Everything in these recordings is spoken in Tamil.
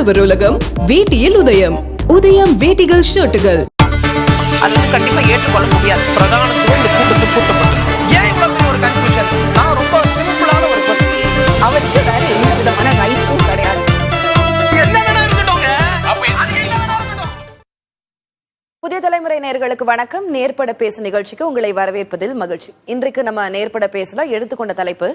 உழவர் உலகம் வேட்டியில் உதயம். உதயம் வேட்டிகள் ஷர்ட்டுகள். அது கண்டிப்பா ஏற்றுக்கொள்ள முடியாது. பிரதானத்துவம் இந்த கூட்டத்தில் கூட்டப்பட்டது. ஏன் இவ்வளவு ஒரு கன்ஃபியூஷன்? நான் ரொம்ப சிம்பிளான ஒரு கொஸ்டின். அவருக்கு வேற எந்த விதமான ரைட்ஸும் கிடையாது. புதிய தலைமுறை நேயர்களுக்கு வணக்கம். நேர்பட பேசு நிகழ்ச்சிக்கு உங்களை வரவேற்பதில் மகிழ்ச்சி. இன்றைக்கு நம்ம நேர்பட பேசல எடுத்துக்கொண்ட தலைப்பு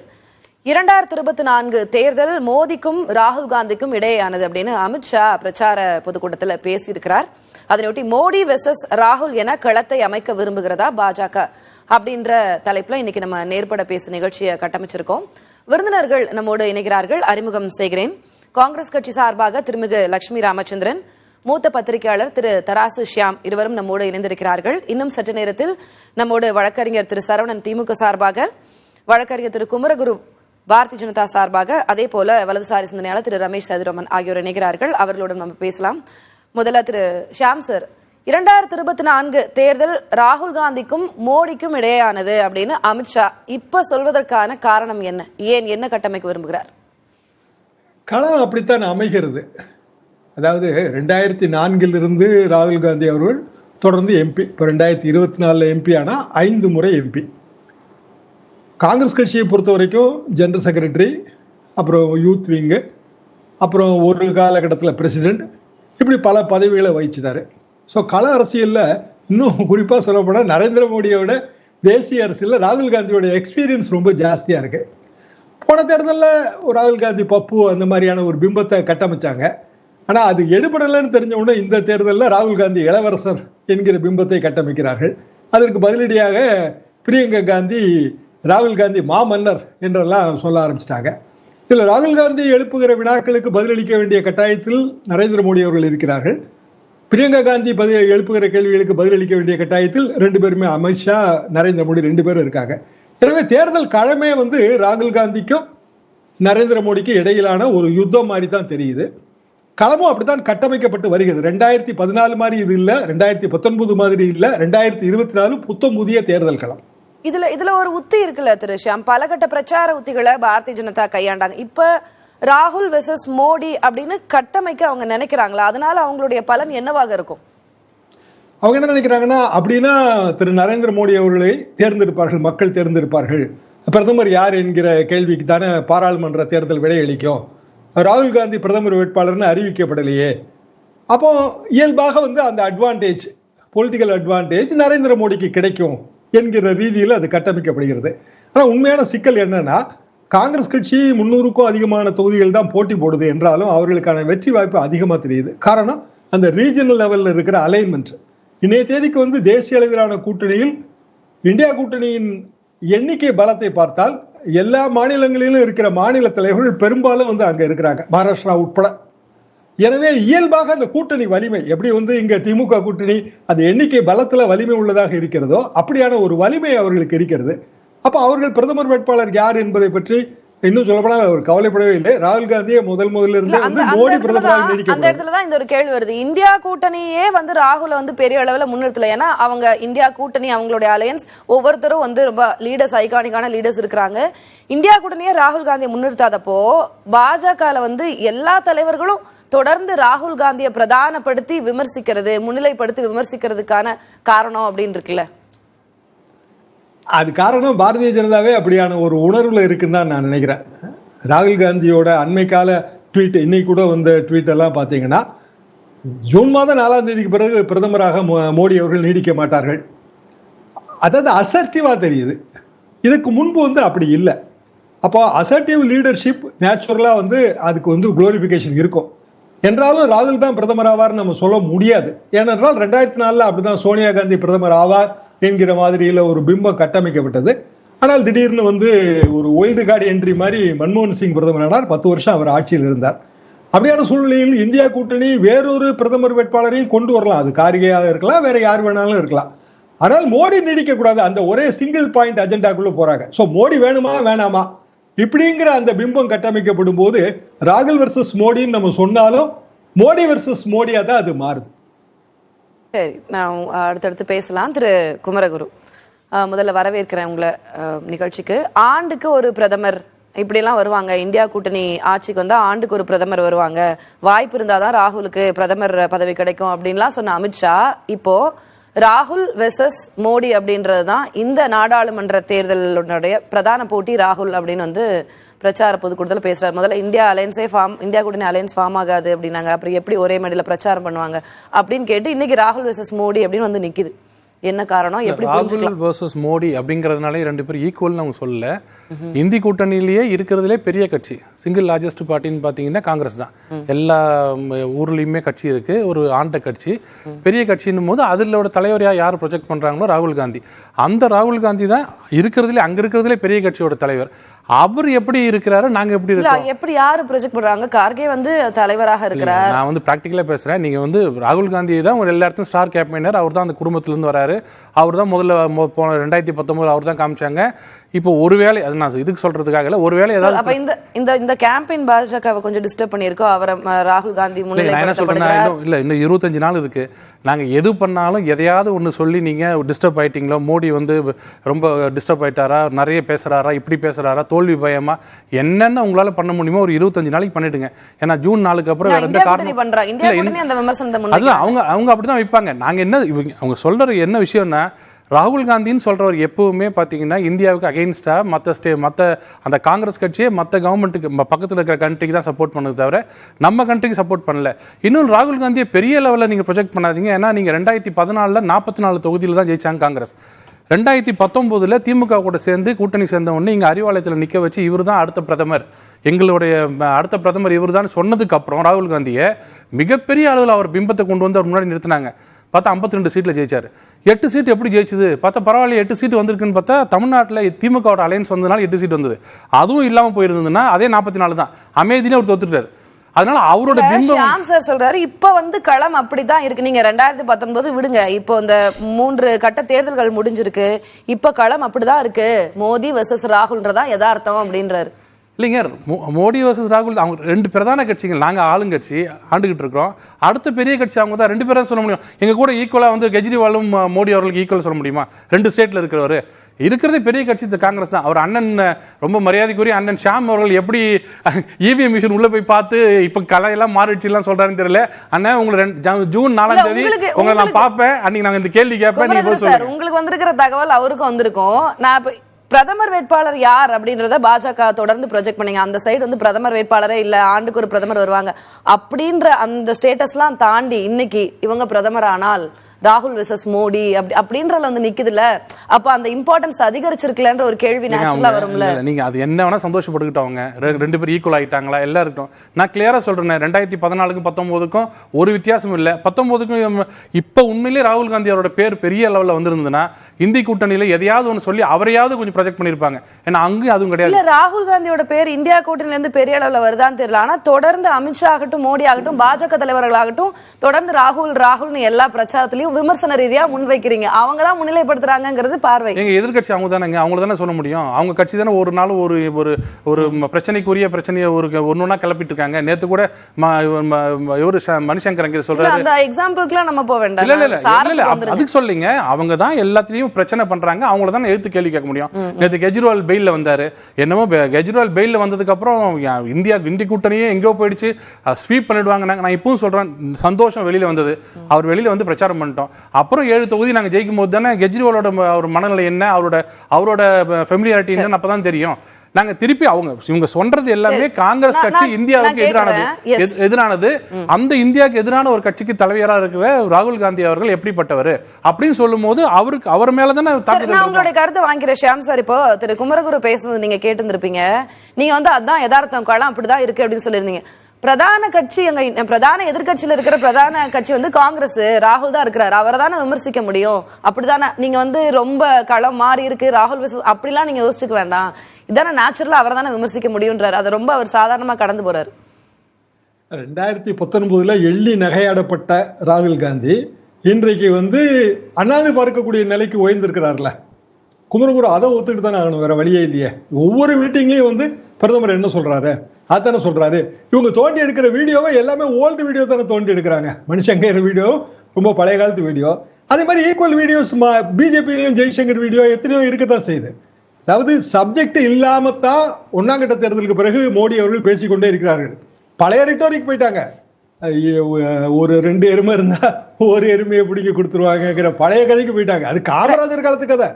2024 தேர்தல் மோடிக்கும் ராகுல் காந்திக்கும் இடையேயானது அப்படின்னு அமித்ஷா பிரச்சார பொதுக்கூட்டத்தில் பேசியிருக்கிறார். அதனையொட்டி மோடி வெர்சஸ் ராகுல் என களத்தை அமைக்க விரும்புகிறதா பாஜக அப்படின்ற தலைப்புல இன்னைக்கு நம்ம நேர்பட பேசு நிகழ்ச்சியை கட்டமைச்சிருக்கோம். விருந்தினர்கள் நம்மோடு இணைகிறார்கள். அறிமுகம் செய்கிறேன். காங்கிரஸ் கட்சி சார்பாக திருமிகு லட்சுமி ராமச்சந்திரன், மூத்த பத்திரிகையாளர் திரு தராசு ஷியாம் இருவரும் நம்மோடு இணைந்திருக்கிறார்கள். இன்னும் சற்று நேரத்தில் நம்மோடு வழக்கறிஞர் திரு சரவணன் திமுக சார்பாக, வழக்கறிஞர் திரு குமரகுரு பாரதிய ஜனதா சார்பாக, அதே போல வலதுசாரி சிந்தனையாளர் திரு ரமேஷ் சதுரமன் ஆகியோர் இணைகிறார்கள். அவர்களுடன் நம்ம பேசலாம். முதல்ல திரு ஷியாம் சார், 2024 தேர்தல் ராகுல் காந்திக்கும் மோடிக்கும் இடையேயானது அப்படின்னு அமித்ஷா இப்ப சொல்வதற்கான காரணம் என்ன? ஏன் என்ன கட்டமைக்க விரும்புகிறார்? களம் அப்படித்தான் அமைகிறது. அதாவது 2004 ராகுல் காந்தி அவர்கள் தொடர்ந்து எம்பி, இப்போ 2024 எம்பி ஆனால் 5 முறை எம்பி. காங்கிரஸ் கட்சியை பொறுத்த வரைக்கும் ஜெனரல் செக்ரட்டரி, அப்புறம் யூத் விங்கு, அப்புறம் ஒரு காலகட்டத்தில் பிரசிடெண்ட், இப்படி பல பதவிகளை வகிச்சிட்டாரு. ஸோ கள அரசியலில் இன்னும் குறிப்பாக சொல்லப்போனால் நரேந்திர மோடியோட தேசிய அரசியலில் ராகுல் காந்தியோட எக்ஸ்பீரியன்ஸ் ரொம்ப ஜாஸ்தியாக இருக்குது. போன தேர்தலில் ராகுல் காந்தி பப்பு அந்த மாதிரியான ஒரு பிம்பத்தை கட்டமைச்சாங்க. ஆனால் அது எடுபடலைன்னு தெரிஞ்ச உடனே இந்த தேர்தலில் ராகுல் காந்தி இளவரசர் என்கிற பிம்பத்தை கட்டமைக்கிறார்கள். அதற்கு பதிலடியாக பிரியங்கா காந்தி ராகுல் காந்தி மாமன்னர் என்றெல்லாம் சொல்ல ஆரம்பிச்சிட்டாங்க. இதில் ராகுல் காந்தி எழுப்புகிற வினாக்களுக்கு பதிலளிக்க வேண்டிய கட்டாயத்தில் நரேந்திர மோடி அவர்கள் இருக்கிறார்கள். பிரியங்கா காந்தி எழுப்புகிற கேள்விகளுக்கு பதிலளிக்க வேண்டிய கட்டாயத்தில் 2 பேருமே, அமித்ஷா, நரேந்திர மோடி 2 பேரும் இருக்காங்க. எனவே தேர்தல் களமே ராகுல் காந்திக்கும் நரேந்திர மோடிக்கும் இடையிலான ஒரு யுத்தம் மாதிரி தான் தெரியுது. களமும் அப்படித்தான் கட்டமைக்கப்பட்டு வருகிறது. 2014 மாதிரி இது இல்லை, 2019 மாதிரி இல்லை, 2024 புத்தம் புதிய தேர்தல் களம். இதுல ஒரு உத்தி இருக்குல்ல திரு ஷியாம், பலகட்ட பிரச்சார உத்திகளை பாரதிய ஜனதா கையாண்டாங்க. இப்ப ராகுல் வெர்சஸ் மோடி அப்படின்னு கட்டமைக்க அவங்க நினைக்கிறாங்களா? அதனால அவங்களுடைய பலன் என்னவாக இருக்கும்? அவங்க என்ன நினைக்கிறாங்கன்னா, அப்படின்னா திரு நரேந்திர மோடி அவர்களை தேர்ந்தெடுப்பார்கள், மக்கள் தேர்ந்தெடுப்பார்கள். பிரதமர் யார் என்கிற கேள்விக்கு தானே பாராளுமன்ற தேர்தல் விடையளிக்கும். ராகுல் காந்தி பிரதமர் வேட்பாளர்னு அறிவிக்கப்படலையே. அப்போ இயல்பாக அந்த அட்வான்டேஜ், பொலிட்டிக்கல் அட்வான்டேஜ் நரேந்திர மோடிக்கு கிடைக்கும் என்கிற ரீதியில் அது கட்டமைக்கப்படுகிறது. ஆனால் உண்மையான சிக்கல் என்னன்னா, காங்கிரஸ் கட்சி 300க்கும் அதிகமான தொகுதிகள் தான் போட்டி போடுது என்றாலும் அவர்களுக்கான வெற்றி வாய்ப்பு அதிகமாக தெரியுது. காரணம் அந்த ரீஜனல் லெவலில் இருக்கிற அலைன்மெண்ட். இன்றைய தேதிக்கு தேசிய அளவிலான கூட்டணியில் இந்தியா கூட்டணியின் எண்ணிக்கை பலத்தை பார்த்தால் எல்லா மாநிலங்களிலும் இருக்கிற மாநில தலைவர்கள் பெரும்பாலும் அங்கே இருக்கிறாங்க, மகாராஷ்டிரா உட்பட. எனவே இயல்பாக அந்த கூட்டணி வலிமை எப்படி இங்க திமுக கூட்டணி அந்த எண்ணிக்கை பலத்துல வலிமை உள்ளதாக இருக்கிறதோ அப்படியான ஒரு வலிமை அவர்களுக்கு இருக்கிறது. அப்ப அவர்கள் பிரதமர் வேட்பாளர் யார் என்பதை பற்றி இன்னும் சொல்லப்போனால் அவர் கவலைப்படவே இல்லை. ராகுல் காந்தியை முதல்ல இருந்து மோடி பிரதமராக நீடிக்க. அந்த இடத்துல தான் இந்த ஒரு கேள்வி வருது. இந்தியா கூட்டணியே ராகுல பெரிய அளவுல முன்னிறுத்தல. ஏன்னா அவங்க இந்தியா கூட்டணி, அவங்களுடைய அலையன்ஸ், ஒவ்வொருத்தரும் ரொம்ப லீடர்ஸ், ஐகானிக்கான லீடர்ஸ் இருக்கிறாங்க. இந்தியா கூட்டணியே ராகுல் காந்தியை முன்னிறுத்தாதப்போ பாஜக எல்லா தலைவர்களும் தொடர்ந்து ராகுல் காந்தியை பிரதானப்படுத்தி விமர்சிக்கிறது, முன்னிலைப்படுத்தி விமர்சிக்கிறதுக்கான காரணம் அப்படின்னு இருக்குல்ல? அது காரணம் பாரதிய ஜனதாவே அப்படியான ஒரு உணர்வுல இருக்குன்னு தான் நான் நினைக்கிறேன். ராகுல் காந்தியோட அண்மை கால ட்வீட், இன்னைக்கு கூட ட்வீட் எல்லாம் பார்த்தீங்கன்னா, ஜூன் மாதம் 4ஆம் தேதிக்கு பிறகு பிரதமராக மோடி அவர்கள் நீடிக்க மாட்டார்கள். அதாவது அசர்ட்டிவா தெரியுது. இதுக்கு முன்பு அப்படி இல்லை. அப்போ அசர்ட்டிவ் லீடர்ஷிப் நேச்சுரலா அதுக்கு குளோரிஃபிகேஷன் இருக்கும். என்றாலும் ராகுல் தான் பிரதமர் ஆவார்னு நம்ம சொல்ல முடியாது. ஏனென்றால் 2004 அப்படிதான் சோனியா காந்தி பிரதமர் ஆவார் என்கிற மாதிரியில் ஒரு பிம்பம் கட்டமைக்கப்பட்டது. ஆனால் திடீர்னு ஒரு ஒயில்டு கார்டு என்ட்ரி மாதிரி மன்மோகன் சிங் பிரதமர் ஆனார். 10 வருஷம் அவர் ஆட்சியில் இருந்தார். அப்படியான சூழ்நிலையில் இந்தியா கூட்டணி வேறொரு பிரதமர் வேட்பாளரையும் கொண்டு வரலாம். அது கார்கேயாக இருக்கலாம், வேற யார் வேணாலும் இருக்கலாம். ஆனால் மோடி நீடிக்க கூடாது, அந்த ஒரே சிங்கிள் பாயிண்ட் அஜெண்டாக்குள்ள போறாங்க. ஸோ மோடி வேணுமா வேணாமா இப்படிங்கிற அந்த பிம்பம் கட்டமைக்கப்படும் போது ராகுல் வெர்சஸ் மோடின்னு நம்ம சொன்னாலும் மோடி வெர்சஸ் மோடியா தான் அது மாறுது. சரி, நான் அடுத்தடுத்து பேசலாம். திரு குமரகுரு, முதல்ல வரவேற்கிறேன் உங்களை நிகழ்ச்சிக்கு. ஆண்டுக்கு ஒரு பிரதமர் இப்படியெல்லாம் வருவாங்க, இந்தியா கூட்டணி ஆட்சிக்கு வந்தா ஆண்டுக்கு ஒரு பிரதமர் வருவாங்க, வாய்ப்பு இருந்தாதான் ராகுலுக்கு பிரதமர் பதவி கிடைக்கும் அப்படின்லாம் சொன்ன அமித்ஷா இப்போ ராகுல் வெர்சஸ் மோடி அப்படின்றது தான் இந்த நாடாளுமன்ற தேர்தலுடைய பிரதான போட்டி ராகுல் அப்படின்னு வந்து பிரச்சார பொதுக்கூட்டத்தில் பேசுறாரு. முதல்ல இந்தியா கூட்டணி அலையன்ஸ் ஃபார்ம் ஆகாது அப்படின்னாங்க, அப்புறம் எப்படி ஒரே மேடையில பிரச்சாரம் பண்ணுவாங்க அப்படின்னு கேட்டு இன்னைக்கு ராகுல் வெர்சஸ் மோடி அப்படின்னு வந்து நிக்குது. என்ன காரணம், எப்படி ராகுல் வர்சஸ் மோடி அப்படிங்கறதுனால ரெண்டு பேரும் ஈக்குவல்னு அவங்க சொல்லல. இந்தி கூட்டணியிலேயே இருக்கிறதுலே பெரிய கட்சி, சிங்கிள் லார்ஜஸ்ட் பார்ட்டின்னு பாத்தீங்கன்னா காங்கிரஸ் தான். எல்லா ஊர்லயுமே கட்சி இருக்கு, ஒரு ஆண்ட கட்சி, பெரிய கட்சின்னும் போது அதிலோட தலைவரையா யார் ப்ரொஜெக்ட் பண்றாங்களோ ராகுல் காந்தி. அந்த ராகுல் காந்தி தான் இருக்கிறதுலே அங்க இருக்கிறதுலே பெரிய கட்சியோட தலைவர். அவர் எப்படி இருக்கிறாரு, நாங்க எப்படி இருக்கோம், எப்படி யாரு ப்ரொஜெக்ட் பண்றாங்க? கார்கே வந்து தலைவராக இருக்கிறார். நான் வந்து பிராக்டிகலா பேசுறேன். நீங்க வந்து ராகுல் காந்தி தான் ஒரு எல்லா இடத்தும் ஸ்டார் கேம்பெயினர், அவர் தான் அந்த குடும்பத்துல இருந்து வராரு. அவர் தான் முதல்ல 2019 அவர் தான் காமிச்சாங்க. இப்போ ஒருவேளை அது நான் இதுக்கு சொல்றதுக்காக இல்ல, ஒருவேளை ஏதாவது அப்ப இந்த கேம்பெயின் பாஜகவை கொஞ்சம் டிஸ்டர்ப் பண்ணியிருக்கோம். அவரை ராகுல் காந்தி என்ன சொல்றேன், இல்ல இன்னும் 25 நாள் இருக்கு. நாங்க எது பண்ணாலும் எதையாவது ஒண்ணு சொல்லி நீங்க டிஸ்டர்ப் ஆயிட்டீங்களோ, மோடி வந்து ரொம்ப டிஸ்டர்ப் ஆயிட்டாரா, நிறைய பேசுறாரா, இப்படி பேசுறாரா, தோல்வி பயமா, என்னென்ன உங்களால பண்ண முடியுமோ ஒரு 25 நாளைக்கு பண்ணிடுங்க. ஏன்னா ஜூன் 4க்கு அப்புறம் வேற எந்த காரணம் அதுதான் அவங்க அப்படிதான் வைப்பாங்க. நாங்க என்ன அவங்க சொல்ற என்ன விஷயம்னா, ராகுல் காந்தின்னு சொல்றவர் எப்பவுமே பாத்தீங்கன்னா இந்தியாவுக்கு அகைன்ஸ்டா மற்ற அந்த காங்கிரஸ் கட்சியே மற்ற கவர்மெண்ட்டுக்கு பக்கத்தில் இருக்கிற கண்ட்ரிக்கு தான் சப்போர்ட் பண்ணது தவிர நம்ம கண்ட்ரிக்கு சப்போர்ட் பண்ணல. இன்னும் ராகுல் காந்தியை பெரிய லெவலில் நீங்க ப்ரொஜெக்ட் பண்ணாதீங்க. ஏன்னா நீங்க 2014 44 தொகுதியில் தான் ஜெயிச்சாங்க காங்கிரஸ். 2019 திமுக கூட சேர்ந்து கூட்டணி சேர்ந்த உடனே இங்க அறிவாலயத்தில் நிக்க வச்சு இவர் தான் அடுத்த பிரதமர், எங்களுடைய அடுத்த பிரதமர் இவர் தான் சொன்னதுக்கு அப்புறம் ராகுல் காந்தியை மிகப்பெரிய அளவில் அவர் பிம்பத்தை கொண்டு வந்து அவர் முன்னாடி நிறுத்தினாங்க. பார்த்தா 52 சீட்ல ஜெயிச்சாரு. 8 சீட் எப்படி ஜெயிச்சது பார்த்தா பரவாயில்ல, 8 சீட் வந்திருக்குன்னு பார்த்தா தமிழ்நாட்டில் திமுகவோட அலையன்ஸ் வந்ததுனால 8 சீட் வந்தது. அதுவும் இல்லாம போயிருந்ததுன்னா அதே 44 தான். அமைதியிலே அவர் தோத்துட்டாரு. அதனால அவரோட பிம்பம் சார் சொல்றாரு. இப்ப வந்து களம் அப்படிதான் இருக்கு. நீங்க 2019 விடுங்க, இப்போ இந்த 3 கட்ட தேர்தல்கள் முடிஞ்சிருக்கு. இப்ப களம் அப்படிதான் இருக்கு. மோடி வெர்சஸ் ராகுல்ன்றதா யதார்த்தம் அப்படின்றாரு. இல்லைங்க, மோடி வர்சஸ் ராகுல் அவங்க 2 பிரதான கட்சிகள். நாங்கள் ஆளுங்கட்சி ஆண்டுகிட்டு இருக்கிறோம். அடுத்த பெரிய கட்சி அவங்க தான். 2 பேரும் சொல்ல முடியும். எங்க கூட ஈக்குவலா வந்து கெஜ்ரிவாலும் மோடி அவர்களுக்கு ஈக்குவல் சொல்ல முடியுமா? 2 ஸ்டேட்ல இருக்கிறவர் இருக்கிறதே பெரிய கட்சி காங்கிரஸ் தான். அவர் அண்ணன் ரொம்ப மரியாதைக்குரிய அண்ணன் ஷாம் அவர்கள் எப்படி இவிஎம் மிஷின் உள்ள போய் பார்த்து இப்ப கலையெல்லாம் மாறிடுச்சு எல்லாம் சொல்றாருன்னு தெரியல. அண்ணன் உங்களை ஜூன் 4ஆம் தேதி உங்களை நான் பார்ப்பேன், அன்னைக்கு நாங்க இந்த கேள்வி கேட்பேன். உங்களுக்கு வந்திருக்கிற தகவல் அவருக்கும் வந்திருக்கும். நான் பிரதமர் வேட்பாளர் யார் அப்படின்றத பாஜக தொடர்ந்து ப்ரொஜெக்ட் பண்ணீங்க. அந்த சைடு வந்து பிரதமர் வேட்பாளரே இல்ல, ஆண்டுக்கு ஒரு பிரதமர் வருவாங்க அப்படின்ற அந்த ஸ்டேட்டஸ்லாம் தாண்டி இன்னைக்கு இவங்க பிரதமர் ஆனால் ராகுல் வெர்சஸ் மோடி அப்படின்றதுல வந்து நிக்குதுல, அப்ப அந்த இம்பார்ட்டன்ஸ் அதிகரிச்சிருக்கலன்ற ஒரு கேள்வி நேச்சுரலா வரும்ல. நீங்க அது என்ன வேணா சந்தோஷப்பட்டுக்கிட்டவங்க 2 பேரும் ஈக்குவல் ஆயிட்டாங்களா எல்லாம் இருக்கும். நான் கிளியரா சொல்றேன், 2014க்கும் 19க்கும் ஒரு வித்தியாசம் இல்ல. 19க்கும் இப்ப உண்மையிலேயே ராகுல் காந்தி அவரோட பேர் பெரிய லெவல்ல வந்திருந்ததுன்னா இந்தி கூட்டணியில எதையாவது ஒன்று சொல்லி அவரையாவது கொஞ்சம் ப்ரொஜெக்ட் பண்ணிருப்பாங்க. ஏன்னா அங்கேயும் அதுவும் கிடையாது. இல்ல, ராகுல் காந்தியோட பேர் இந்தியா கூட்டணியில இருந்து பெரிய அளவுல வருதான்னு தெரியல. ஆனா தொடர்ந்து அமித்ஷா ஆகட்டும், மோடி ஆகட்டும், பாஜக தலைவர்களாகட்டும் தொடர்ந்து ராகுல்னு எல்லா பிரச்சாரத்திலையும் விமர்சன ரீதியா முன்வைக்கிறீங்க. அவங்க தான் முன்னிலைப்படுத்துறாங்கிறது பார்வை. எங்க எதிர்கட்சி அவங்க தானே, அவங்கள தானே சொல்ல முடியும். அவங்க கட்சி தானே ஒரு நாள் ஒரு ஒரு பிரச்சனைக்குரிய பிரச்சனையை ஒன்னொன்னா கிளப்பிட்டு இருக்காங்க. நேத்து கூட இவரு மணிசங்கர் சொல்றாரு. அந்த எக்ஸாம்பிளுக்குலாம் நம்ம போக வேண்டாம். இல்ல அதுக்கு சொல்லிங்க, அவங்க தான் எல்லாத்துலயும் பிரச்சனை பண்றாங்க. அவங்கள தான் எடுத்து கேள்வி கேட்க முடியும். நேத்து கெஜ்ரிவால் பெயில்ல வந்தாரு. என்னமோ கெஜ்ரிவால் பெயில்ல வந்ததுக்கு அப்புறம் இந்திய கூட்டணியே எங்கேயோ போயிடுச்சு, ஸ்வீப் பண்ணிடுவாங்க. நான் இப்பவும் சொல்றேன், சந்தோஷம் வெளியில வந்தது. அவர் வெளியில வந்து பிரச்சாரம் பண்ணிட்டோம். அப்புறம் 7 தொகுதி நாங்க ஜெயிக்கும் போது தானே கெஜ்ரிவாலோட ஒரு மனநிலை என்ன, அவரோட ஃபெமிலியாரிட்டி என்னன்னு அப்பதான் தெரியும். நாங்க திருப்பி இவங்க சொல்றது எல்லாமே காங்கிரஸ் கட்சி இந்தியாவுக்கு எதிரானது. அந்த இந்தியாவுக்கு எதிரான ஒரு கட்சிக்கு தலைவராக இருக்கிற ராகுல் காந்தி அவர்கள் எப்படிப்பட்டவர் அப்படின்னு சொல்லும் போது அவர் மேலதானே. நான் உங்களுடைய கருத்தை வாங்கிக்கிறேன் ஷியாம் சார். இப்போ திரு குமரகுரு பேசுறது நீங்க கேட்டிருந்திருப்பீங்க. நீங்க வந்து அதான் யதார்த்தம், களம் அப்படிதான் இருக்கு அப்படின்னு சொல்லியிருந்தீங்க. பிரதான கட்சி, எங்க பிரதான எதிர்கட்சியில இருக்கிற பிரதான கட்சி வந்து காங்கிரஸ், ராகுல் தான் இருக்கிறாரு, அவரை தானே விமர்சிக்க முடியும். அப்படிதானே நீங்க வந்து ரொம்ப களம் மாறி இருக்கு ராகுல் அப்படிலாம் நீங்க யோசிச்சுக்க வேண்டாம். இதான நேச்சுரலா அவரை தானே விமர்சிக்க முடியும்ன்றாரு. அதை ரொம்ப அவர் சாதாரணமா கடந்து போறாரு. 2019 எள்ளி நகையாடப்பட்ட ராகுல் காந்தி இன்றைக்கு வந்து அண்ணாந்து பார்க்கக்கூடிய நிலைக்கு உயர்ந்திருக்கிறார்ல. குமரகுரு அதை ஒத்துக்கிட்டு தானே ஆகணும், வேற வழியே இல்லையே. ஒவ்வொரு மீட்டிங்லயும் வந்து பிரதமர் என்ன சொல்றாரு அதானே சொல்றாரு. இவங்க தோண்டி எடுக்கிற வீடியோவை எல்லாமே ஓல்டு வீடியோ தானே தோண்டி எடுக்கிறாங்க. மணிசங்கர் வீடியோ ரொம்ப பழைய காலத்து வீடியோ. அதே மாதிரி ஈக்குவல் வீடியோஸ் பிஜேபியிலையும் ஜெய்சங்கர் வீடியோ எத்தனையோ இருக்கத்தான் செய்யுது. அதாவது சப்ஜெக்ட் இல்லாமத்தான் ஒன்னாம் கட்ட தேர்தலுக்கு பிறகு மோடி அவர்கள் பேசிக்கொண்டே இருக்கிறார்கள். பழைய ரிட்டோரிக் போயிட்டாங்க. ஒரு 2 எருமை இருந்தா ஒரு எருமையை பிடிக்க கொடுத்துருவாங்கிற பழைய கதைக்கு போயிட்டாங்க. அது காமராஜர் காலத்து கதை.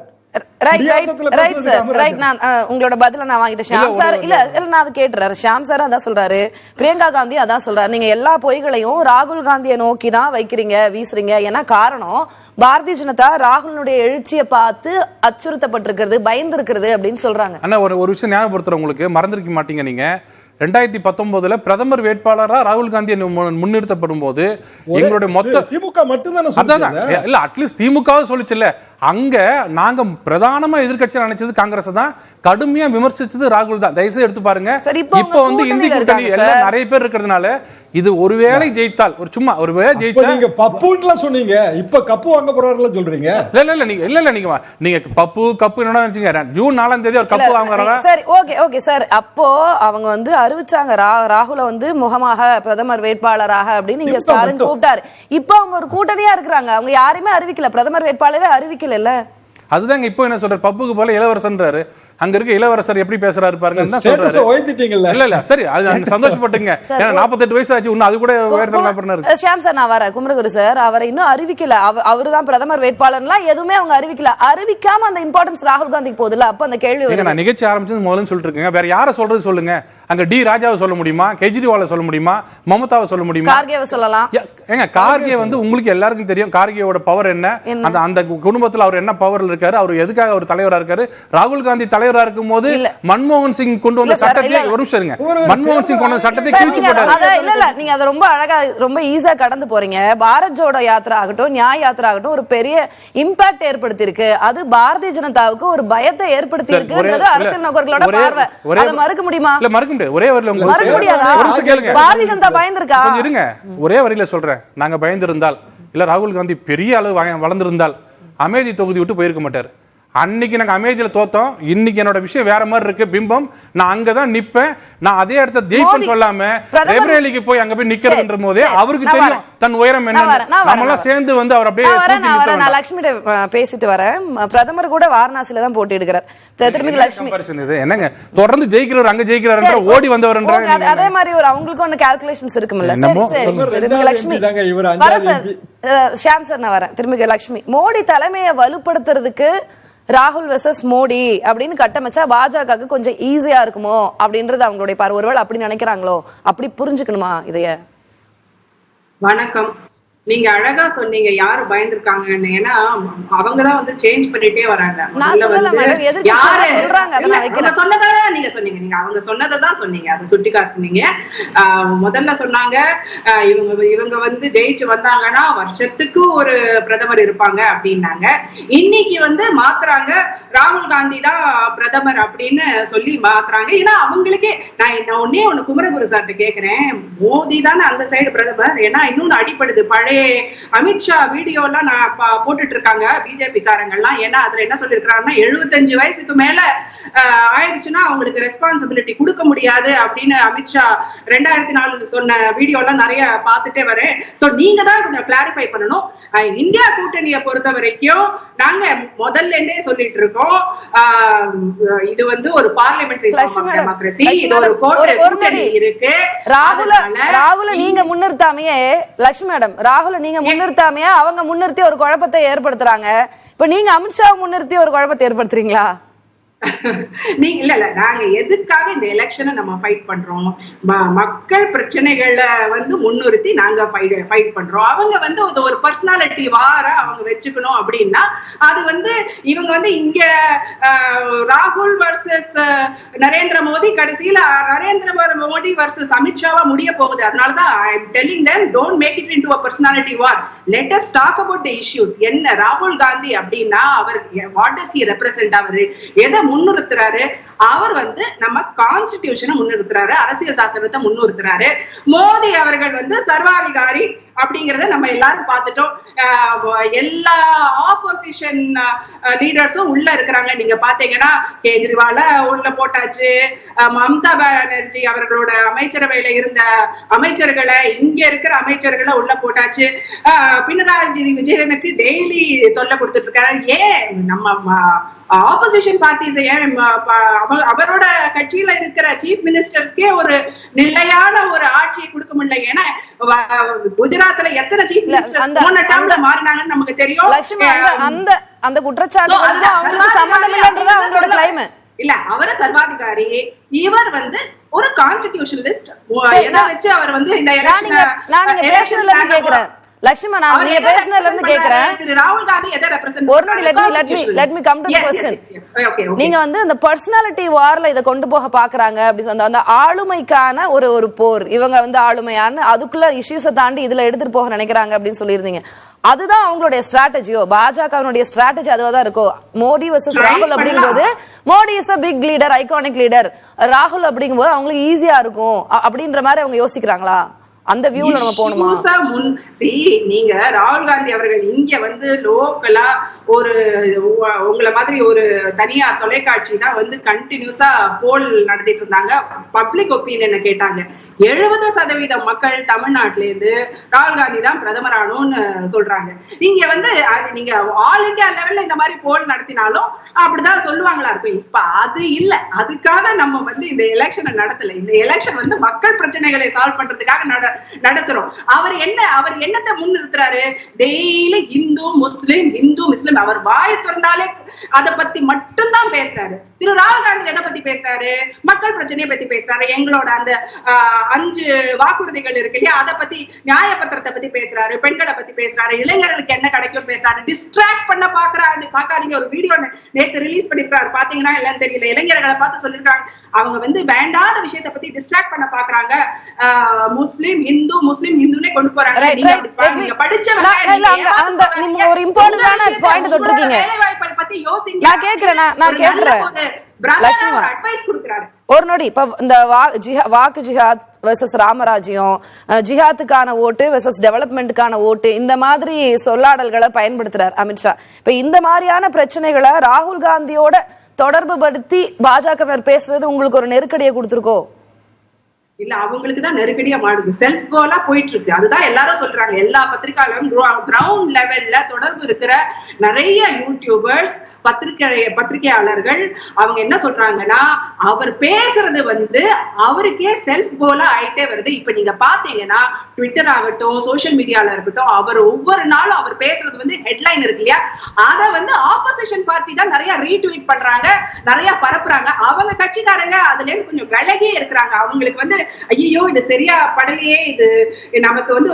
உங்களோட பதில நான் வாங்கிட்டேன். ஷியாம் சார் இல்ல நான் அதை கேட்டுறாரு. ஷியாம் சார் அதான் சொல்றாரு, பிரியங்கா காந்தி அதான் சொல்றாரு, நீங்க எல்லா பொய்களையும் ராகுல் காந்தியை நோக்கி தான் வைக்கிறீங்க, வீசுறீங்க. ஏன்னா காரணம் பாரதிய ஜனதா ராகுலுடைய எழுச்சியை பார்த்து அச்சுறுத்தப்பட்டிருக்கிறது, பயந்து இருக்கிறது அப்படின்னு சொல்றாங்க. ஆனா ஒரு விஷயம் ஞாபகப்படுத்துற, உங்களுக்கு மறந்துருக்க மாட்டீங்க, நீங்க 2019 பிரதமர் வேட்பாளரா ராகுல் காந்தி முன்னிறுத்தப்படும் போது எங்களுடைய மொத்த திமுக மட்டும்தான் இல்ல, அட்லீஸ்ட் திமுக சொல்லிச்சுல்ல, அங்க நாங்க பிரதானமா எதிர்கட்சியா நினைச்சது காங்கிரஸ் தான், கடுமையா விமர்சிச்சது ராகுல் தான். தயவுசெய்து எடுத்து பாருங்க. இப்ப வந்து இந்தி கூட்டணி எல்லாம் நிறைய பேர் இருக்கிறதுனால இது ஒருவேளை ஜெயித்தால், ஒருவேளை ஜெயிச்சா நீங்க பப்புன்னு சொன்னீங்க, இப்ப கப்பு வாங்க போறாருல சொல்றீங்க. நீங்க பப்பு கப்பு என்ன நினைச்சீங்க? ஜூன் 4ஆம் தேதி ஒரு கப்பு வாங்குறாரா? சரி, ஓகே சார். அப்போ அவங்க வந்து அறிவிச்சாங்க ராகுல வந்து முகமாக பிரதமர் வேட்பாளராக அப்படின்னு நீங்க ஸ்டாலின் கூப்பிட்டாரு. இப்போ அவங்க ஒரு கூட்டணியா இருக்கிறாங்க, அவங்க யாரையுமே அறிவிக்கல, பிரதமர் வேட்பாளரே அறிவிக்கல. அதுதாங்க இப்போ என்ன சொல்றாரு, பப்புக்கு போல இளவரசன்றாரு. அங்க இருக்க இளவரசர் எப்படி பேசுறாரு பாருங்க. இல்ல சரி, அது சந்தோஷப்பட்டுங்க. ஏன்னா 48 வயசு ஆச்சு, இன்னும் அது கூட உயர்ந்த. ஷியாம் சார், நான் வரேன். குமரகுரு சார், அவரை இன்னும் அறிவிக்கல, அவருதான் பிரதமர் வேட்பாளர்லாம் எதுவுமே அவங்க அறிவிக்கல. அறிவிக்காம அந்த இம்பார்ட்டன்ஸ் ராகுல் காந்திக்கு போகுதுல, அப்ப அந்த கேள்வி. நான் நிகழ்ச்சி ஆரம்பிச்சது முதல்ல சொல்லிட்டு இருக்கேன். வேற யாரை சொல்றது சொல்லுங்க? அங்க டி ராஜாவை சொல்ல முடியுமா, கெஜ்ரிவாலை சொல்ல முடியுமா, மமதாவை சொல்ல முடியுமா, கார்கேவை சொல்லலாம். ஏங்க கார்கே வந்து உங்களுக்கு எல்லாருக்கும் தெரியும் கார்கேவோட பவர் என்ன, அந்த குடும்பத்துல அவர் என்ன பவர்ல இருக்காரு, அவர் எதுக்காக ஒரு தலைவரா இருக்காரு. ராகுல் காந்தி தலைவரா இருக்கும் போது மன்மோகன் சிங் கொண்டு வந்த சட்டத்தை, ஒரு நிமிஷம் இருங்க, மன்மோகன் சிங் கொண்டு வந்த சட்டத்தை கிழிச்சு போட்டாரு. இல்ல நீங்க அதை ரொம்ப அழகா ரொம்ப ஈஸியா கடந்து போறீங்க. பாரத் ஜோடோ யாத்திரா ஆகட்டும், நியாய் யாத்திரா ஆகட்டும், ஒரு பெரிய இம்பாக்ட் ஏற்படுத்தி இருக்கு. அது பாரதிய ஜனதாவுக்கு ஒரு பயத்தை ஏற்படுத்தி இருக்குன்றது அரசியல் நோக்கர்களோட பார்வை. அதை மறுக்க முடியுமா? இல்ல மறுக்க முடியாது. ஒரே வரியில பாரதிய ஜனதா பயந்திருக்கா? இருங்க, ஒரே வரியில சொல்றேன். நாங்க பயந்திருந்தால், இல்ல ராகுல் காந்தி பெரிய அளவு வளர்ந்திருந்தால் அமேதி தொகுதி விட்டு போயிருக்க மாட்டார். அன்னைக்கு நாங்க அமேதியில தோத்தோம். இன்னைக்கு என்னோட விஷயம் வேற மாதிரி இருக்கு. பிம்பம் நான் அங்கதான் நிப்பேன், நான் அதே இடத்த ஜெயிப்பேன்னு சொல்லாம ரேபரேலிக்கு போய் அங்க போய் நிக்கிறதுன்ற போதே அவருக்கு தெரியும் தன் உயரம் என்ன. நம்ம எல்லாம் சேர்ந்து வந்து அவர் அப்படியே. நான் லட்சுமி பேசிட்டு வரேன். பிரதமர் கூட வாரணாசியில தான் போட்டி எடுக்கிறார். திரும்பி லட்சுமி என்னங்க தொடர்ந்து ஜெயிக்கிறவர் அங்க ஜெயிக்கிறார், ஓடி வந்தவர். அதே மாதிரி ஒரு அவங்களுக்கு ஒன்னு கால்குலேஷன்ஸ் இருக்கும்ல. சரி லட்சுமி ஷியாம் சார், நான் வரேன். திரும்பி லட்சுமி, மோடி தலைமையை வலுப்படுத்துறதுக்கு ராகுல் வெர்சஸ் மோடி அப்படின்னு கட்டமைச்சா பாஜகவுக்கு கொஞ்சம் ஈஸியா இருக்குமோ அப்படின்றது அவங்களுடைய பார்வை. ஒருவேளை அப்படி நினைக்கிறாங்களோ, அப்படி புரிஞ்சுக்கணுமா இதைய? வணக்கம். நீங்க அழகா சொன்னீங்க யாரு பயந்துருக்காங்கன்னு. ஏன்னா அவங்கதான் வந்து சேஞ்ச் பண்ணிட்டே வராங்க. சொன்னதான் நீங்க சொன்னீங்க, நீங்க அவங்க சொன்னதான் சொன்னீங்க, அதை சுட்டி காட்டுனீங்க. முதல்ல சொன்னாங்க இவங்க வந்து ஜெயிச்சு வந்தாங்கன்னா வருஷத்துக்கு ஒரு பிரதமர் இருப்பாங்க அப்படின்னாங்க. இன்னைக்கு வந்து மாத்துறாங்க, ராகுல் காந்தி தான் பிரதமர் அப்படின்னு சொல்லி மாத்துறாங்க. ஏன்னா அவங்களுக்கே நான் ஒன்னே ஒண்ணு குமரகுரு சார்ட்ட கேக்குறேன், மோடி தானே அந்த சைடு பிரதமர். ஏன்னா இன்னொன்னு அடிப்படுது, பழைய அமித்ஷா வீடியோ எல்லாம் போட்டுட்டு இருக்காங்க பிஜேபி காரங்கள்லாம். ஏன்னா அதுல என்ன சொல்லிருக்காங்கன்னா 75 வயசுக்கு மேல ஆயிடுச்சுன்னா அவங்களுக்கு ரெஸ்பான்சிபிலிட்டி கொடுக்க முடியாது அப்படின்னு அமித்ஷா 2004 சொன்ன வீடியோ எல்லாம் நிறைய பார்த்துட்டே வரேன். சோ நீங்க தான் கொஞ்சம் கிளாரிஃபை பண்ணணும். இந்தியா கூட்டணியை பொறுத்த வரைக்கும் நாங்க முதல்ல இருந்தே சொல்லிட்டு இருக்கோம், இது வந்து ஒரு பார்லிமெண்டரி டெமோக்ரசி, இது ஒரு கூட்டணி இருக்கு. ராகுல நீங்க முன்னிறுத்தாமையே, லட்சுமி மேடம், ராகுல நீங்க முன்னிறுத்தாமையே அவங்க முன்னிறுத்தி ஒரு குழப்பத்தை ஏற்படுத்துறாங்க. இப்ப நீங்க அமித்ஷாவை முன்னிறுத்தி ஒரு குழப்பத்தை ஏற்படுத்துறீங்களா? நீங்க இல்ல நாங்க எதுக்காக இந்த எலெக்ஷனை நம்ம ஃபைட் பண்றோம்? மக்கள் பிரச்சனைகளை வந்து முன்னிறுத்தி நாங்க ஃபைட் பண்றோம். அவங்க வந்து ஒரு பர்சனாலிட்டி வார அவங்க வச்சுக்கணும் அப்படின்னா அது வந்து இவங்க வந்து இங்க ராகுல் வர்சஸ் நரேந்திர மோடி, கடைசியில நரேந்திர மோடி வர்சஸ் அமித்ஷாவா முடிய போகுது. அதனாலதான் I am telling them don't make it into a personality war. Let us talk about the issues. என்ன ராகுல் காந்தி அப்படின்னா அவர் what does he represent? அவர் எதை முன்னிறுத்துறாரு? அவர் வந்து நம்ம கான்ஸ்டிடியூஷனை முன்னிறுத்துறாரு, அரசியல் சாசனத்தை முன்னிறுத்துறாரு. மோடி அவர்கள் வந்து சர்வாதிகாரி, அப்படிங்கறத நம்ம எல்லாரும் பார்த்துட்டோம். எல்லா ஆப்போசிஷன் லீடர்ஸும் உள்ள இருக்கிறாங்க. நீங்க பாத்தீங்கன்னா கேஜ்ரிவால உள்ள போட்டாச்சு, மம்தா பானர்ஜி அவர்களோட அமைச்சரவையில இருந்த அமைச்சர்களை, இங்க இருக்கிற அமைச்சர்களை உள்ள போட்டாச்சு. பினராயி விஜயனுக்கு டெய்லி தொல்லை கொடுத்துட்டு இருக்காரு. ஏன் நம்ம ஆப்போசிஷன் பார்ட்டிஸ் ஏன் அவரோட கட்சியில இருக்கிற சீஃப் மினிஸ்டர்ஸ்க்கே ஒரு நிலையான ஒரு ஆட்சியை கொடுக்க முடியல? ஏன்னா குஜராத்ல எத்தனை சீஃப் மினிஸ்டர்ஸ் போன டைம்ல மாறினாங்கன்னு நமக்கு தெரியும். அந்த குற்றச்சாட்டு அவங்களுக்கு சம்பந்தம் இல்லன்றதா அவங்களோட கிளைம் இல்ல. அவரை சர்வாதிகாரி, இவர் வந்து ஒரு கான்ஸ்டிடியூஷனலிஸ்ட். எதை வச்சு அவர் வந்து இந்த எலெக்ஷன்ல கேக்குறேன் லட்சுமி, நான் நீங்க பேசுனதுல இருந்து கேக்குறேன். ராகுல் காந்தி எதை ரெப்ரசன்ட் ஒரு நொடி, let me come to the question. நீங்க வந்து இந்த பர்சனாலிட்டி வார்ல இத கொண்டு போக பாக்குறாங்க அப்படி சொன்ன அந்த ஆளுமைக்கான ஒரு போர், இவங்க வந்து ஆளுமையான அதுக்குள்ள இஷ்யூஸை தாண்டி இதுல எடுத்துட்டு போக நினைக்கிறாங்க அப்படின்னு சொல்லியிருந்தீங்க. அதுதான் அவங்களுடைய ஸ்ட்ராட்டஜியோ, பாஜகவினுடைய ஸ்ட்ராட்டஜி அதுவாதான் இருக்கும். மோடி வர்சஸ் ராகுல் அப்படிங்கும்போது Modi is a big leader, iconic leader. ராகுல் அப்படிங்கும்போது அவங்களுக்கு ஈஸியா இருக்கும் அப்படின்ற மாதிரி அவங்க யோசிக்கிறாங்களா? அந்த வியூல நம்ம போணுமா? நீங்க ராகுல் காந்தி அவர்கள் இங்க வந்து லோக்கலா ஒரு உங்களை மாதிரி ஒரு தனியார் தொலைக்காட்சி தான் வந்து கண்டினியூஸா போல் நடத்திட்டு இருந்தாங்க. பப்ளிக் ஒப்பீனியனை கேட்டாங்க. 70% மக்கள் தமிழ்நாட்டில இருந்து ராகுல் காந்தி தான் பிரதமர் ஆகணும்னு சொல்றாங்க. நீங்க வந்து நீங்க ஆல் இந்தியா லெவல்ல இந்த மாதிரி போல் நடத்தினாலும் அப்படிதான் சொல்லுவாங்களா இருக்கும். இப்ப அது இல்ல. அதுக்காக நம்ம வந்து இந்த எலெக்ஷனை நடத்தல. இந்த எலெக்ஷன் வந்து மக்கள் பிரச்சனைகளை சால்வ் பண்றதுக்காக நடத்துறோம். அவர் என்னத்தை முன்னிறுத்துறாரு? டெய்லி இந்து முஸ்லிம் அவர் வாயை திறந்தாலே அதை பத்தி மட்டும்தான் பேசுறாரு. திரு ராகுல் காந்தி எதை பத்தி பேசுறாரு? மக்கள் பிரச்சனையை பத்தி பேசுறாரு. எங்களோட அந்த 5 வாக்குறுதிகள் இருக்கு இல்லையா, அதை பத்தி, நியாய பத்திரத்தை பத்தி பேசுறாரு, பெண்களை பத்தி பேசுறாரு, இளைஞர்களுக்கு என்ன கிடைக்கும் பேசுறாரு. டிஸ்ட்ராக்ட் பண்ண பாக்காதீங்க. ஒரு வீடியோ நேத்து ரிலீஸ் பண்ணிருக்காரு, பாத்தீங்கன்னா எல்லாம் தெரியல. இளைஞர்களை பார்த்து சொல்லிருக்காங்க, அவங்க வந்து வேண்டாத விஷயத்தை பத்தி டிஸ்ட்ராக்ட் பண்ண பாக்குறாங்க. முஸ்லிம் இந்துனே கொண்டு போறாங்க. நீங்க படிச்சவங்க ஒரு இம்பார்ட்டன்டான பாயிண்ட் தொட்டிருக்கீங்க. பத்தி யோசிங்க. நான் கேக்குறேன் ஒரு நொடி. இப்ப இந்த வாக்கு ஜிஹாத் வெர்சஸ் ராமராஜ்யம், ஜிஹாத்துக்கான ஓட்டு வெர்சஸ் டெவலப்மெண்ட்டுக்கான ஓட்டு, இந்த மாதிரி சொல்லாடல்களை பயன்படுத்துறார் அமித்ஷா. இப்ப இந்த மாதிரியான பிரச்சனைகளை ராகுல் காந்தியோட தொடர்பு படுத்தி பாஜகவினர் பேசுறது உங்களுக்கு ஒரு நெருக்கடியை கொடுத்திருக்கோ? இல்ல, அவங்களுக்கு தான் நெருக்கடியா மாறுது. செல்ஃப் கோலா போயிட்டு இருக்கு. அதுதான் எல்லாரும் சொல்றாங்க. எல்லா பத்திரிகையாளரும் கிரவுண்ட் லெவல்ல தொடர்பு இருக்கிற நிறைய யூடியூபர்ஸ், பத்திரிகையாளர்கள் அவங்க என்ன சொல்றாங்கன்னா, அவர் பேசுறது வந்து அவருக்கே செல்ஃப் கோலா ஆயிட்டே வருது. இப்ப நீங்க பாத்தீங்கன்னா ட்விட்டர் ஆகட்டும், சோசியல் மீடியால இருக்கட்டும், அவர் ஒவ்வொரு நாளும் அவர் பேசுறது வந்து ஹெட்லைன் இருக்கு இல்லையா, அதை வந்து ஆப்போசிஷன் பார்ட்டி தான் நிறைய ரீட்வீட் பண்றாங்க, நிறைய பரப்புறாங்க. அவங்க கட்சிக்காரங்க அதுல இருந்து கொஞ்சம் விலகியே இருக்கிறாங்க. அவங்களுக்கு வந்து ஐயோ இது சரியா படலையே, இது நமக்கு வந்து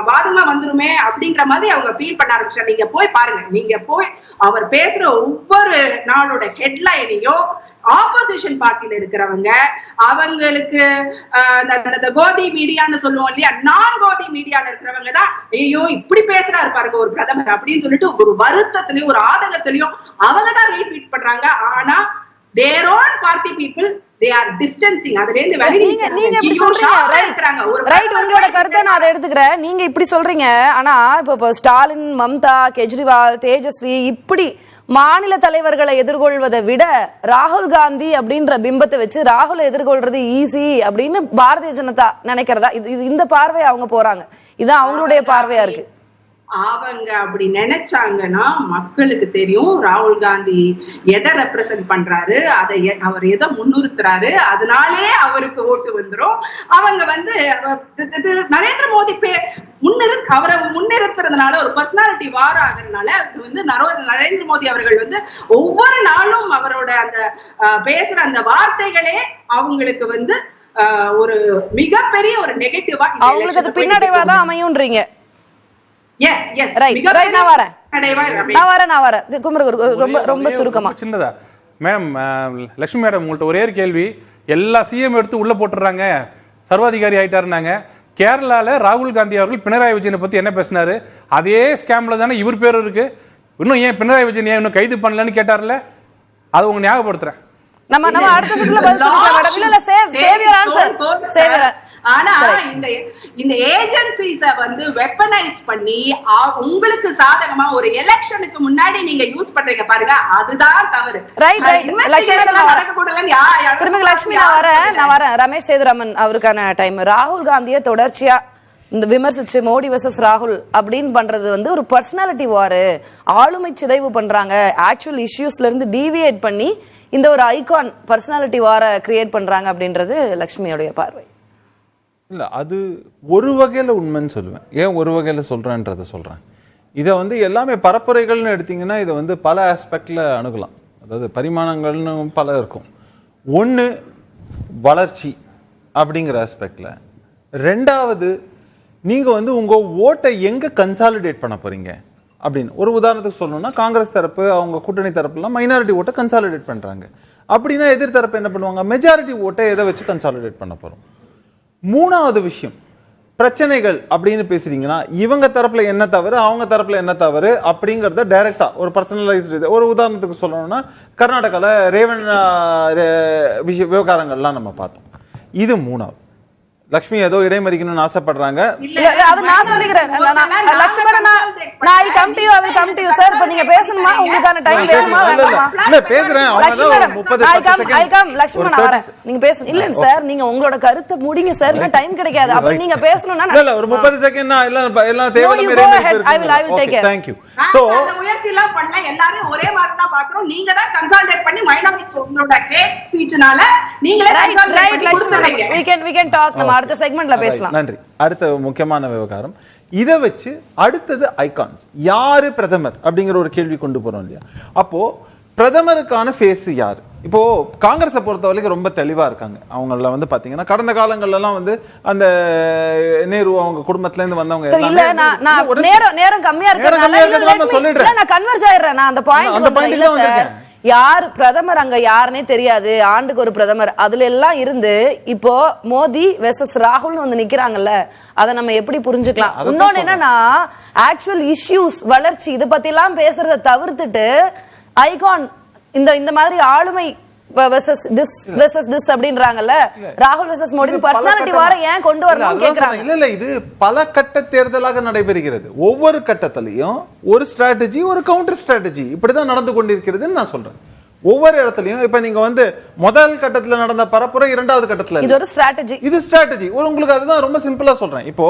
வாதமா வந்துருமே அப்படிங்கிற மாதிரி அவங்க ஃபீல் பண்ண ஆரம்பிச்சாங்க. நீங்க போய் பாருங்க. நீங்க போய் அவர் பேசுற ஒவ்வொரு நாளோட ஹெட்லைனையோ ஆப்போசிஷன் பார்ட்டில இருக்கிறவங்க, அவங்களுக்கு கோதி மீடியான்னு சொல்லுவோம் இல்லையா, நான் கோதி மீடியால இருக்கிறவங்க தான் ஐயோ இப்படி பேசுறாரு பாருங்க ஒரு பிரதமர் அப்படின்னு சொல்லிட்டு ஒரு வருத்தத்திலயும் ஒரு ஆதங்கத்திலயும் அவங்க தான் ரீட்வீட் பண்றாங்க. ஆனா their own party people they are distancing. அதுல இருந்து நீங்க இப்படி சொல்றீங்க, ரைட்? உங்களோட கருத்தை நான் அதை எடுத்துக்கிறேன். நீங்க இப்படி சொல்றீங்க. ஆனா இப்ப ஸ்டாலின், மம்தா, கெஜ்ரிவால், தேஜஸ்வி இப்படி மாநில தலைவர்களை எதிர்கொள்வதை விட ராகுல் காந்தி அப்படின்ற பிம்பத்தை வச்சு ராகுலை எதிர்கொள்றது ஈஸி அப்படின்னு பாரதிய ஜனதா நினைக்கிறதா? இந்த பார்வை அவங்க போறாங்க. இதுதான் அவங்களுடைய பார்வையா இருக்கு. அவங்க அப்படி நினைச்சாங்கன்னா மக்களுக்கு தெரியும் ராகுல் காந்தி எதை ரெப்ரசன்ட் பண்றாரு, அதை அவர் எதை முன்னிறுத்துறாரு, அதனாலே அவருக்கு ஓட்டு வந்துரும். அவங்க வந்து நரேந்திர மோடி அவரை முன்னிறுத்துறதுனால ஒரு பர்சனாலிட்டி வார் ஆகுறதுனால வந்து நரேந்திர மோடி அவர்கள் வந்து ஒவ்வொரு நாளும் அவரோட அந்த பேசுற அந்த வார்த்தைகளே அவங்களுக்கு வந்து ஒரு மிகப்பெரிய ஒரு நெகட்டிவா, அவங்களுக்கு அது பின்னடைவாதான் அமையும்ன்றீங்க. ரொம்ப சுருக்கமா சின்னதா மேடம், லட்சுமி மேடம், உங்கள்ட்ட ஒரே கேள்வி. எல்லா சிஎம் எடுத்து உள்ள போட்டுறாங்க, சர்வாதிகாரி ஆயிட்டாருனாங்க. கேரளால ராகுல் காந்தி அவர்கள் பினராயி விஜயனை பத்தி என்ன பேசினாரு? அதே ஸ்கேம்ல தானே இவர் பேர் இருக்கு. இன்னும் ஏன் பினராயி விஜயன் ஏன் இன்னும் கைது பண்ணலன்னு கேட்டார்ல, அது உங்க ஞாபகப்படுத்துறேன். நம்ம அடுத்த சுற்றுல பதில் சொல்லிக்கலாம் மேடம். இல்ல சேவ் யுவர் ஆன்சர். ஆனா இந்த ஏஜென்சிஸ வந்து வெப்பனைஸ் பண்ணி உங்களுக்கு சாதகமா ஒரு எலெக்ஷனுக்கு முன்னாடி நீங்க யூஸ் பண்றீங்க பாருங்க, அதுதான் தவறு. திரும்ப லட்சுமி நான் வரேன். ரமேஷ் சேதுராமன் அவருக்கான டைம். ராகுல் காந்தியை தொடர்ச்சியா இந்த விமர்சிச்சு மோடி வெர்சஸ் ராகுல் அப்படின்னு பண்றது வந்து ஒரு பர்சனாலிட்டி வார், ஆளுமை சிதைவு பண்றாங்க, ஆக்சுவல் இஷ்யூஸ்ல இருந்து டீவியேட் பண்ணி இந்த ஒரு ஐகான் பர்சனாலிட்டி வார கிரியேட் பண்றாங்க அப்படின்றது லட்சுமியோடைய பார்வை. இல்லை, அது ஒரு வகையில் உண்மைன்னு சொல்லுவேன். ஏன் ஒரு வகையில் சொல்கிறேன்றதை சொல்கிறேன். இதை வந்து எல்லாமே பரப்புரைகள்னு எடுத்திங்கன்னா இதை வந்து பல ஆஸ்பெக்டில் அணுகலாம். அதாவது பரிமாணங்கள்னு பல இருக்கும். ஒன்று வளர்ச்சி அப்படிங்கிற ஆஸ்பெக்டில், ரெண்டாவது நீங்கள் வந்து உங்கள் ஓட்டை எங்கே கன்சாலிடேட் பண்ண போகிறீங்க அப்படின்னு. ஒரு உதாரணத்துக்கு சொல்லணும்னா, காங்கிரஸ் தரப்பு அவங்க கூட்டணி தரப்புலாம் மைனாரிட்டி ஓட்டை கன்சாலிடேட் பண்ணுறாங்க அப்படின்னா, எதிர்த்தரப்பு என்ன பண்ணுவாங்க, மெஜாரிட்டி ஓட்டை எதை வச்சு கன்சாலிடேட் பண்ண போகிறோம். மூணாவது விஷயம், பிரச்சனைகள் அப்படின்னு பேசுறீங்கன்னா இவங்க தரப்புல என்ன தவறு அவங்க தரப்புல என்ன தவறு அப்படிங்கறத டைரக்டா ஒரு பர்சனலைஸ்டு ஒரு உதாரணத்துக்கு சொல்லணும்னா, கர்நாடகால ரேவன் விவகாரங்கள்லாம் நம்ம பார்த்தோம். இது மூணாவது. லட்சுமி ஏதோ இடைமறிக்கணும்னு ஆசைப்படுறாங்க. உங்களோட கருத்தை முடிங்க சார், டைம் கிடைக்காது. அப்ப நீங்க பேசணும்னா ஒரு 30 செகண்ட் எல்லாம் தேவை. முயற்சி எல்லாம் பண்ண எல்லாரும் ஒரே மாதிரி தான் பாக்குறோம். நீங்க தான் கன்சால்டேட் பண்ணி மைனாரிட்டி உங்களோட கேட் ஸ்பீச்னால நீங்களே கன்சால்டேட் பண்ணி கொடுத்துறீங்க. we can talk. நம்ம அடுத்த செக்மெண்ட்ல பேசலாம். நன்றி. அடுத்த முக்கியமான விவகாரம் இதை வச்சு அடுத்தது ஐகான்ஸ். யாரு பிரதமர் அப்படிங்கிற ஒரு கேள்வி கொண்டு போறோம் இல்லையா? அப்போ பிரதமருக்கான ஃபேஸ் யாரு? இப்போ காங்கிரஸை பொறுத்த வரைக்கும் ரொம்ப தெளிவா இருக்காங்க. அவங்கள வந்து பாத்தீங்கன்னா கடந்த காலங்கள்ல எல்லாம் வந்து அந்த நேரு அவங்க குடும்பத்துல இருந்து வந்தவங்க நேரம் கம்மியா இருக்கு சொல்லிடுறேன். நான் கன்வர்ஜ் ஆயிடுறேன். நான் அந்த பாயிண்ட் யார் பிரதமர் அங்க யாருன்னே தெரியாது, ஆண்டுக்கு ஒரு பிரதமர் அதுல எல்லாம் இருந்து இப்போ மோடி வெர்சஸ் ராகுல் வந்து நிக்கிறாங்கல்ல, அதை நம்ம எப்படி புரிஞ்சுக்கலாம்? இன்னொன்னு என்னன்னா, ஆக்சுவல் இஷ்யூஸ் வளர்ச்சி இதை பத்தி எல்லாம் பேசுறத தவிர்த்துட்டு ஐகான் இந்த மாதிரி ஆளுமை வெர்சஸ் திஸ் அப்படின்றாங்கல்ல, ராகுல் வெர்சஸ் மோடி பர்சனாலிட்டி வார ஏன் கொண்டு வரணும் கேக்குறாங்க. இல்ல இது பல கட்ட தேர்தலாக நடைபெறுகிறது. ஒவ்வொரு கட்டத்திலையும் ஒரு ஸ்ட்ராட்டஜி ஒரு கவுண்டர் ஸ்ட்ராட்டஜி இப்படிதான் நடந்து கொண்டிருக்கிறதுன்னு நான் சொல்றேன். ஒவ்வொரு இடத்துலயும் இப்ப நீங்க வந்து முதல் கட்டத்துல நடந்த பரப்புரை இரண்டாவது கட்டத்துல இது ஒரு ஸ்ட்ராட்டஜி. இது ஸ்ட்ராட்டஜி. உங்களுக்கு அதுதான் ரொம்ப சிம்பிளா சொல்றேன். இப்போ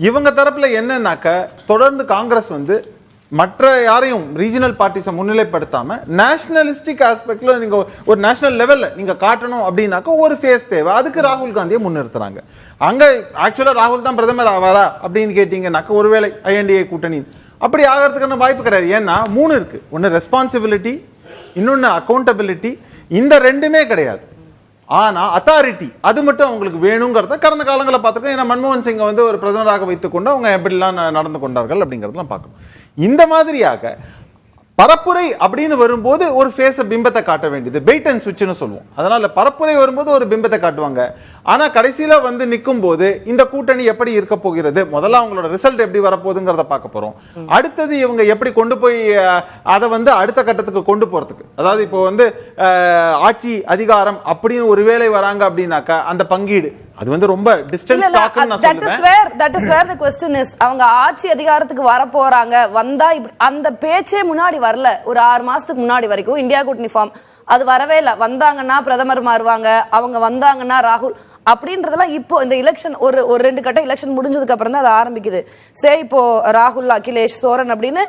இவங்க தரப்புல என்னன்னாக்க, தொடர்ந்து காங்கிரஸ் வந்து மற்ற யாரையும் ரீஜனல் பார்ட்டிஸை முன்னிலைப்படுத்தாம நேஷனலிஸ்டிக் ஆஸ்பெக்ட்ல நீங்க ஒரு நேஷனல் லெவல்ல நீங்க காட்டணும் அப்படின்னாக்க ஒரு ஃபேஸ் தேவை. அதுக்கு ராகுல் காந்தியை முன்னிறுத்துறாங்க. அங்க ஆக்சுவலா ராகுல் தான் பிரதமர் ஆவாரா அப்படின்னு கேட்டீங்கன்னாக்க ஒருவேளை INDA கூட்டணி அப்படி ஆகிறதுக்கான வாய்ப்பு கிடையாது. ஏன்னா 3 இருக்கு. ஒன்னு ரெஸ்பான்சிபிலிட்டி, இன்னொன்னு அக்கௌண்டபிலிட்டி. இந்த ரெண்டுமே கிடையாது. ஆனா அத்தாரிட்டி அது மட்டும் அவங்களுக்கு வேணுங்கிறத கடந்த காலங்களில் பார்த்துருக்கோம். ஏன்னா மன்மோகன் சிங்கை வந்து ஒரு பிரதமராக வைத்துக்கொண்டு அவங்க எப்படிலாம் நடந்து கொண்டார்கள் அப்படிங்கிறதெல்லாம் பார்க்கணும். இந்த மாதிரியாக பரப்புரை அப்படின்னு வரும்போது ஒரு ஃபேஸ பிம்பத்தை காட்ட வேண்டியது வெயிட் அண்ட் ஸ்விட்ச்னு சொல்லுவோம். அதனால பரப்புரை வரும்போது ஒரு பிம்பத்தை காட்டுவாங்க. ஆனா கடைசியில வந்து நிற்கும் போது இந்த கூட்டணி எப்படி இருக்க போகிறது, முதல்ல அவங்களோட ரிசல்ட் எப்படி வரப்போகுதுங்கிறத பார்க்க போறோம். அடுத்தது இவங்க எப்படி கொண்டு போய் அதை வந்து அடுத்த கட்டத்துக்கு கொண்டு போறதுக்கு, அதாவது இப்போ வந்து ஆட்சி அதிகாரம் அப்படின்னு ஒருவேளை வராங்க அப்படின்னாக்கா அந்த பங்கீடு அது வந்து ரொம்ப டிஸ்டன்ஸ் டாக்னு நான் சொல்றேன். that is where the question is. அவங்க ஆட்சி அதிகாரத்துக்கு வர போறாங்க, வந்தா அந்த பேச்சே முன்னாடி வரல. ஒரு 6 மாசத்துக்கு முன்னாடி வரைக்கும் இந்தியா கூட்டணி ஃபார்ம் அது வரவே இல்லை. வந்தாங்கன்னா பிரதமர் மாறுவாங்க, அவங்க வந்தாங்கன்னா ராகுல் அப்படின்றதெல்லாம் இப்போ இந்த எலெக்ஷன் ஒரு 2 கட்ட எலெக்ஷன் முடிஞ்சதுக்கு அப்புறம் தான் அது ஆரம்பிக்குது. சரி, இப்போ ராகுல், அகிலேஷ், சோரன் அப்படின்னு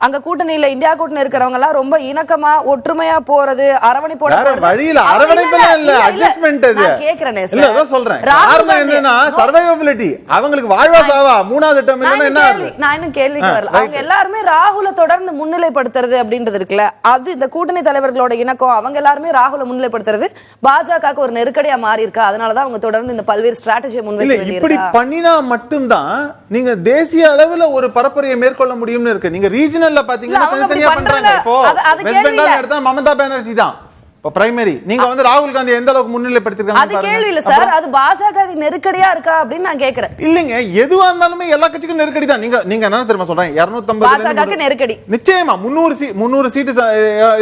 அங்க கூட்டணியில இந்தியா கூட்டணி இருக்கிறவங்க எல்லாம் ரொம்ப இணக்கமா ஒற்றுமையா போறது, அரவணைப்போட வழியில அரவணைப்பெல்லாம் இல்ல, அட்ஜஸ்ட்மென்ட். அது கேக்குறேன் இல்ல, அதான் சொல்றேன். காரணம் என்னன்னா சர்வைவபிலிட்டி. அவங்களுக்கு வாழ்வா சாவா மூணாவது டேர்ம் இல்லனா என்ன ஆகுது? நான் இன்னும் கேள்விக்கு வரல. அவங்க எல்லாரும் ராகுல தொடர்ந்து முன்னிலைப்படுத்துறது அப்படின்றது இருக்குல்ல, அது இந்த கூட்டணி தலைவர்களோட இணக்கம். அவங்க எல்லாரும் ராகுல முன்னிலைப்படுத்துறது பாஜகவுக்கு ஒரு நெருக்கடியா மாறி இருக்கா? அதனாலதான் அவங்க தொடர்ந்து இந்த பல்வேறு ஸ்ட்ராட்டஜியை முன்வைக்க இப்படி பண்ணினா மட்டும்தான் நீங்க தேசிய அளவுல ஒரு பரப்புரையை மேற்கொள்ள முடியும்னு இருக்கு. நீங்க ரீஜனல் பாத்தீங்கன்னா தனித்தனியா பண்றாங்க. இப்போ வெஸ்ட் பெங்கால் எடுத்தா மமதா பானர்ஜி தான் பிரைமரி. நீங்க வந்து ராகுல் காந்தி எந்த அளவுக்கு முன்னிலைப்படுத்திருக்காங்க அது கேள்வி இல்ல சார், அது பாஜகவுக்கு நெருக்கடியா இருக்கா அப்படின்னு நான் கேக்குறேன். இல்லங்க, எதுவா இருந்தாலுமே எல்லா கட்சிக்கும் நெருக்கடி தான். நீங்க என்ன தெரியுமா சொல்றேன், 250 பாஜகவுக்கு நெருக்கடி நிச்சயமா. 300 சீட்டு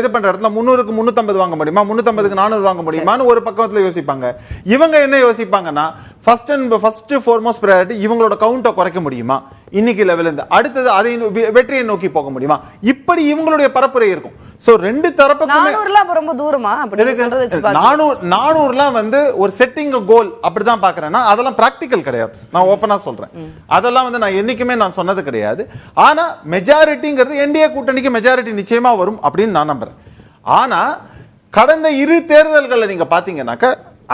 இது பண்ற இடத்துல 300க்கு 350 வாங்க முடியுமா, 350க்கு 400 வாங்க முடியுமான்னு ஒரு பக்கத்துல யோசிப்பாங்க. இவங்க என்ன யோசிப்பாங்கன்னா ஃபர்ஸ்ட் ஃபார்மோஸ்ட் ப்ரையாரிட்டி இவங்களோட கவுண்டை குறைக்க முடியுமா இன்னைக்கு லெவல்ல இருந்து, அடுத்தது அதை வெற்றியை நோக்கி போக முடியுமா, இப்படி இவங்களுடைய பரப்புரை இருக்கும். சோ ரெண்டு தரப்புக்குமே 400 ரொம்ப தூரமா அப்படி சொல்றது வச்சு பாக்க 400 வந்து ஒரு செட்டிங் கோல் அப்படிதான் பாக்குறேன்னா அதெல்லாம் பிராக்டிகல் கிடையாது. நான் ஓப்பனா சொல்றேன், அதெல்லாம் வந்து நான் என்னைக்குமே நான் சொன்னது கிடையாது. ஆனா மெஜாரிட்டிங்கிறது என்டிஏ கூட்டணிக்கு மெஜாரிட்டி நிச்சயமா வரும் அப்படின்னு நான் நம்புறேன். ஆனா கடந்த இரு தேர்தல்களை நீங்க பாத்தீங்கன்னாக்க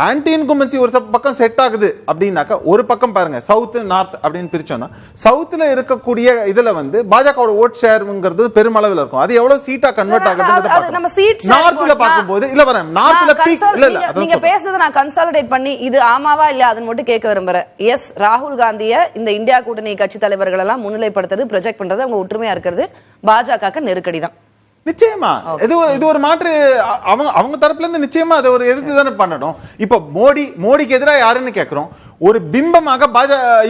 ஆன்டி இன்குமென்சி ஒரு பக்கம் செட் ஆகுது அப்படின்னாக்கா, ஒரு பக்கம் பாருங்க சவுத் நார்த் அப்படின்னு பிரிச்சோம்னா, சவுத்ல இருக்கக்கூடிய இதுல வந்து பாஜகவோட ஓட் ஷேர்ங்கிறது பெருமளவில் இருக்கும். அது எவ்வளவு சீட்டா கன்வெர்ட் ஆகுதுன்றத நம்ம சீட் நார்த்ல பாக்கும்போது இல்ல வரேன் நார்த்ல பீக் இல்ல நீங்க பேசுறத நான் கன்சாலிடேட் பண்ணி இது ஆமாவா இல்ல அதன் மட்டும் கேட்க விரும்புறேன். எஸ், ராகுல் காந்திய இந்த இந்தியா கூட்டணி கட்சி தலைவர்கள் எல்லாம் முன்னிலைப்படுத்துறது, ப்ரொஜெக்ட் பண்றது, அவங்க ஒற்றுமையா இருக்கிறது பாஜக நெருக்கடி தான். நிச்சயமா இது ஒரு மாற்று அவங்க தரப்புல இருந்து நிச்சயமா அதை ஒரு எதிர்த்து தானே பண்ணணும். இப்ப மோடிக்கு எதிராக யாருன்னு கேட்கிறோம், ஒரு பிம்பமாக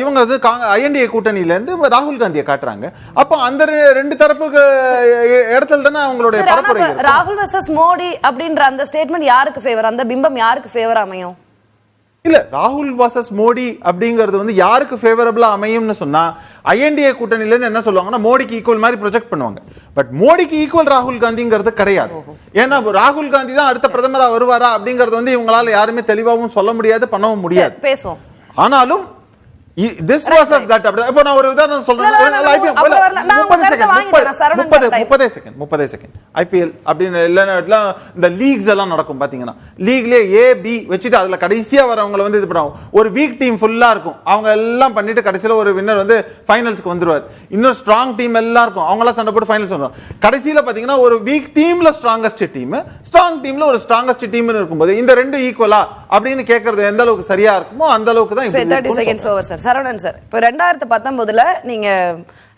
இவங்க ஐஎன்டிஏ கூட்டணியில இருந்து ராகுல் காந்தியை காட்டுறாங்க. அப்போ அந்த ரெண்டு தரப்புக்கு இடத்துல தானே அவங்களுடைய பரப்புரை. ராகுல் வர்சஸ் மோடி அப்படின்ற அந்த ஸ்டேட்மெண்ட் யாருக்கு ஃபேவர், அந்த பிம்பம் யாருக்கு ஃபேவர் அமையும்? இல்ல ராகுல் வர்சஸ் மோடி அப்படிங்கிறது வந்து யாருக்கு ஃபேவரபிளா அமையும்னு சொன்னா, ஐஎன்டிஏ கூட்டணியில இருந்து என்ன சொல்லுவாங்கன்னா மோடிக்கு ஈக்குவல் மாதிரி ப்ரொஜெக்ட் பண்ணுவாங்க. பட் மோடிக்கு ஈக்குவல் ராகுல் காந்திங்கிறது கிடையாது. ஏன்னா ராகுல் காந்தி தான் அடுத்த பிரதமரா வருவாரா அப்படிங்கறது வந்து இவங்களால யாருமே தெளிவாகவும் சொல்ல முடியாது, பண்ணவும் முடியாது. பேசுவோம். ஆனாலும் this versus that அப்படி. இப்போ நான் ஒரு உதாரணம் சொல்றேன். 30 செகண்ட் ஐபிஎல் அப்படின்னு எல்லாம் இந்த லீக்ஸ் எல்லாம் நடக்கும் பாத்தீங்கன்னா, லீக்லயே ஏ பி வச்சுட்டு அதுல கடைசியா வரவங்க வந்து இது பண்ணுவாங்க. ஒரு வீக் டீம் ஃபுல்லா இருக்கும், அவங்க எல்லாம் பண்ணிட்டு கடைசியில ஒரு வின்னர் வந்து ஃபைனல்ஸ்க்கு வந்துருவார். இன்னொரு ஸ்ட்ராங் டீம் எல்லாம் இருக்கும், அவங்க எல்லாம் சண்டை போட்டு ஃபைனல்ஸ் வந்துருவாங்க. கடைசியில பாத்தீங்கன்னா ஒரு வீக் டீம்ல ஸ்ட்ராங்கஸ்ட் டீம், ஸ்ட்ராங் டீம்ல ஒரு ஸ்ட்ராங்கஸ்ட் டீம் இருக்கும்போது இந்த ரெண்டு ஈக்குவலா அப்படின்னு கேட்கறது எந்த அளவுக்கு சரியா இருக்குமோ அந்த அளவுக்கு தான். 30 seconds over sir. Saravanan sir, இப்போ 2019 நீங்க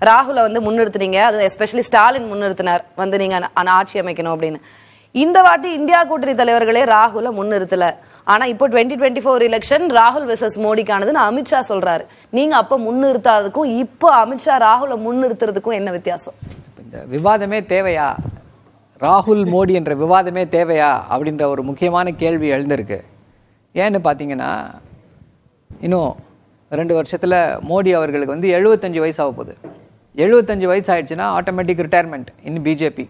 ராகுல வந்து முன்னிறுத்துனீங்க, அது எஸ்பெஷலி ஸ்டாலின் முன்னிறுத்தினார் வந்து நீங்க ஆட்சி அமைக்கணும் அப்படின்னு. இந்த வாட்டி இந்தியா கூட்டணி தலைவர்களே ராகுல முன்னிறுத்தல. ஆனா இப்போ 2024 எலெக்ஷன் ராகுல் வெர்சஸ் மோடிக்கானதுன்னு அமித்ஷா சொல்றாரு. நீங்க அப்ப முன்னிறுத்தாததுக்கும் இப்போ அமித்ஷா ராகுல முன்னிறுத்துறதுக்கும் என்ன வித்தியாசம்? இந்த விவாதமே தேவையா, ராகுல் மோடி என்ற விவாதமே தேவையா அப்படின்ற ஒரு முக்கியமான கேள்வி எழுந்திருக்கு. ஏன்னு பார்த்தீங்கன்னா, இன்னும் 2 வருஷத்தில் மோடி அவர்களுக்கு வந்து 75 வயசு ஆக போகுது. 75 வயசு ஆயிடுச்சுன்னா automatic retirement in BJP.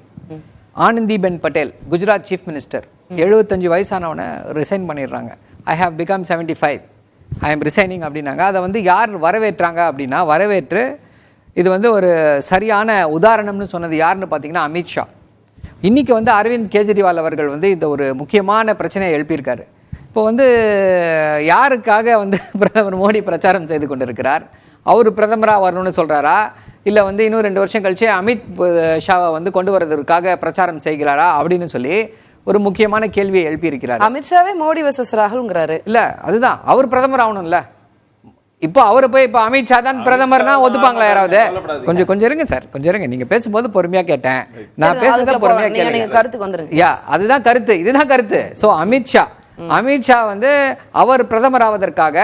Anandiben Patel Gujarat chief minister 75 வயசானவனை ரிசைன் பண்ணிடுறாங்க. I have become 75, I am resigning அப்படின்னாங்க. அதை வந்து யார் வரவேற்றாங்க அப்படின்னா, வரவேற்று இது வந்து ஒரு சரியான உதாரணம்னு சொன்னது யாருன்னு பார்த்தீங்கன்னா அமித்ஷா. இன்றைக்கி வந்து அரவிந்த் கெஜ்ரிவால் அவர்கள் வந்து இந்த ஒரு முக்கியமான பிரச்சனையை எழுப்பியிருக்காரு. இப்போ வந்து யாருக்காக வந்து பிரதமர் மோடி பிரச்சாரம் செய்து கொண்டிருக்கிறார்? அவர் பிரதமராக வரணும்னு சொல்கிறாரா, இல்லை வந்து இன்னும் 2 வருஷம் கழிச்சு அமித் ஷாவை வந்து கொண்டு வரதற்காக பிரச்சாரம் செய்கிறாரா அப்படின்னு சொல்லி ஒரு முக்கியமான கேள்வியை எழுப்பியிருக்கிறார். அமித்ஷாவே மோடி வெர்சஸ் ராகுல்ங்கிறாரு. இல்லை, அதுதான் அவர் பிரதமர் ஆகணும்ல. இப்போ அவரை போய் இப்போ அமித்ஷா தான் பிரதமர்னா ஒத்துப்பாங்களா யாராவது? கொஞ்சம் இருங்க சார், கொஞ்சம் இருங்க. நீங்க பேசும்போது பொறுமையா கேட்டேன், நான் பேசுறத பொறுமையா கேளுங்க. கருத்துக்கு வந்துருங்க. யா, அதுதான் கருத்து, இதுதான் கருத்து. சோ அமித்ஷா வந்து அவர் பிரதமர் ஆவதற்காக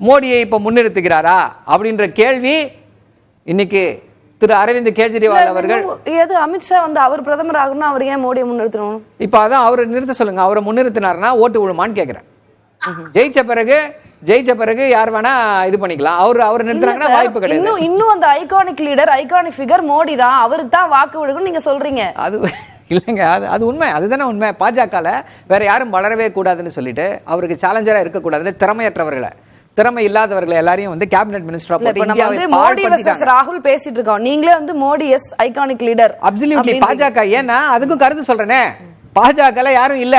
மோடியை இப்ப முன்னிறுத்துகிறாரா அப்படின்ற கேள்வி இன்னைக்கு திரு அரவிந்த் கெஜ்ரிவால் அவர்கள். ஏது அமித்ஷா வந்து அவர் பிரதமர் ஆகணும்னா அவர் ஏன் மோடியை முன்னிறுத்தணும்? இப்ப அதான் அவரை நிறுத்த சொல்லுங்க. அவரை முன்னிறுத்தினார்னா ஓட்டு விழுமான்னு கேக்குறேன். ஜெயிச்ச பிறகு யார் வேணா இது பண்ணிக்கலாம். அவர் நிறுத்தினாங்கன்னா வாய்ப்பு கிடையாது. இன்னும் அந்த iconic leader, iconic figure Modi தான், அவருக்கு தான் வாக்கு விழுகும் நீங்க சொல்றீங்க. அது இல்லைங்க, அது உண்மை, அதுதானே உண்மை. பாஜகவில் வேற யாரும் வளரவே கூடாதுன்னு சொல்லிட்டு அவருக்கு சேலஞ்சரா இருக்கக்கூடாதுன்னு திறமை இல்லாதவர்களை எல்லாரையும் வந்து கேபினெட் மினிஸ்டரா போட்டு இந்தியாவை மோடி வெர்சஸ் ராகுல் பேசிட்டு இருக்கோம். நீங்களே வந்து Modi is iconic leader absolutely BJP. ஏன்னா அதுக்கும் கருத்து சொல்றேனே, பாஜக யாரும் இல்ல,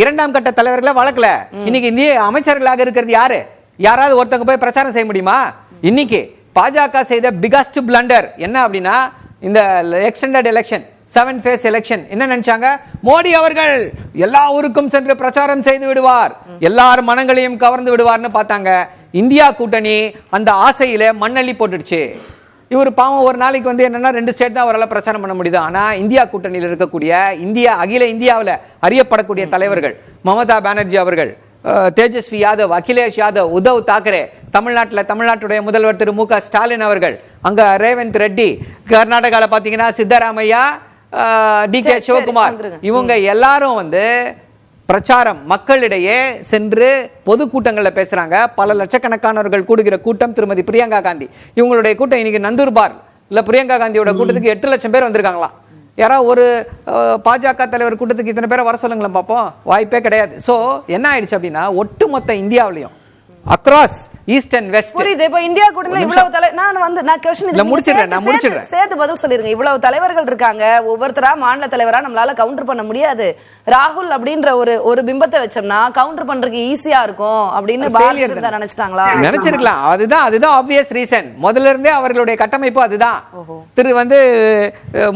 2ஆம் கட்ட தலைவர்களை வளர்க்கல. இன்னைக்கு இந்திய அமைச்சர்களாக இருக்கிறது யாரு? யாராவது ஒருத்தங்க போய் பிரச்சாரம் செய்ய முடியுமா? இன்னைக்கு பாஜக செய்த பிகஸ்ட் பிளண்டர் என்ன அப்படின்னா, இந்த எக்ஸ்டெண்டட் எலெக்ஷன் 7 phase எலெக்ஷன். என்ன நினைச்சாங்க? மோடி அவர்கள் எல்லா ஊருக்கும் சென்று பிரச்சாரம் செய்து விடுவார், எல்லார் மனங்களையும் கவர்ந்து விடுவார்னு பார்த்தாங்க. இந்தியா கூட்டணி அந்த ஆசையில மண்ணள்ளி போட்டுடுச்சு. இவர் பாவம் ஒரு நாளைக்கு வந்து என்னன்னா 2 ஸ்டேட் தான் அவரால் பிரச்சாரம் பண்ண முடியுது. ஆனா இந்தியா கூட்டணியில் இருக்கக்கூடிய அகில இந்தியாவில் அறியப்படக்கூடிய தலைவர்கள், மமதா பானர்ஜி அவர்கள், தேஜஸ்வி யாதவ், அகிலேஷ் யாதவ், உத்தவ் தாக்கரே, தமிழ்நாட்டுடைய முதல்வர் திரு மு.க. ஸ்டாலின் அவர்கள், அங்க ரேவந்த் ரெட்டி, கர்நாடகாவில் பார்த்தீங்கன்னா சித்தராமையா, டி.கே. சிவகுமார், இவங்க எல்லாரும் வந்து பிரச்சாரம் மக்களிடையே சென்று பொதுக்கூட்டங்களில் பேசுறாங்க. பல லட்சக்கணக்கானவர்கள் கூடுகிற கூட்டம் திருமதி பிரியங்கா காந்தி. இவங்களுடைய கூட்டம் இன்னைக்கு நந்தூர்பார் இல்ல பிரியங்கா காந்தியோட கூட்டத்துக்கு 8 லட்சம் பேர் வந்திருக்காங்களாம். யாராவது ஒரு பாஜக தலைவர் கூட்டத்துக்கு இத்தனை பேரை வர சொல்லுங்களேன் பார்ப்போம். வாய்ப்பே கிடையாது. ஸோ என்ன ஆயிடுச்சு அப்படின்னா ஒட்டுமொத்த இந்தியாவிலையும் அக்ராஸ் ஈஸ்ட் அண்ட் வெஸ்ட் புரியுது. இப்ப இந்தியா கூட்டணியில இவ்வளவு நான் क्वेश्चन முடிச்சிடுறேன். சேர்த்து பதில் சொல்லிருங்க. இவ்வளவு தலைவர்கள் இருக்காங்க, ஒவ்வொருத்தரா மாநில தலைவரா நம்மளால கவுண்டர் பண்ண முடியாது. ராகுல் அப்படின்ற ஒரு பிம்பத்தை வச்சோம்னா கவுண்டர் பண்றதுக்கு ஈஸியா இருக்கும் அப்படின்னு பாரதிய ஜனதா நினைச்சிருக்கலாம். அதுதான் ஆப்வியஸ் ரீசன். முதல்ல இருந்தே அவர்களுடைய கட்டமைப்பு அதுதான்.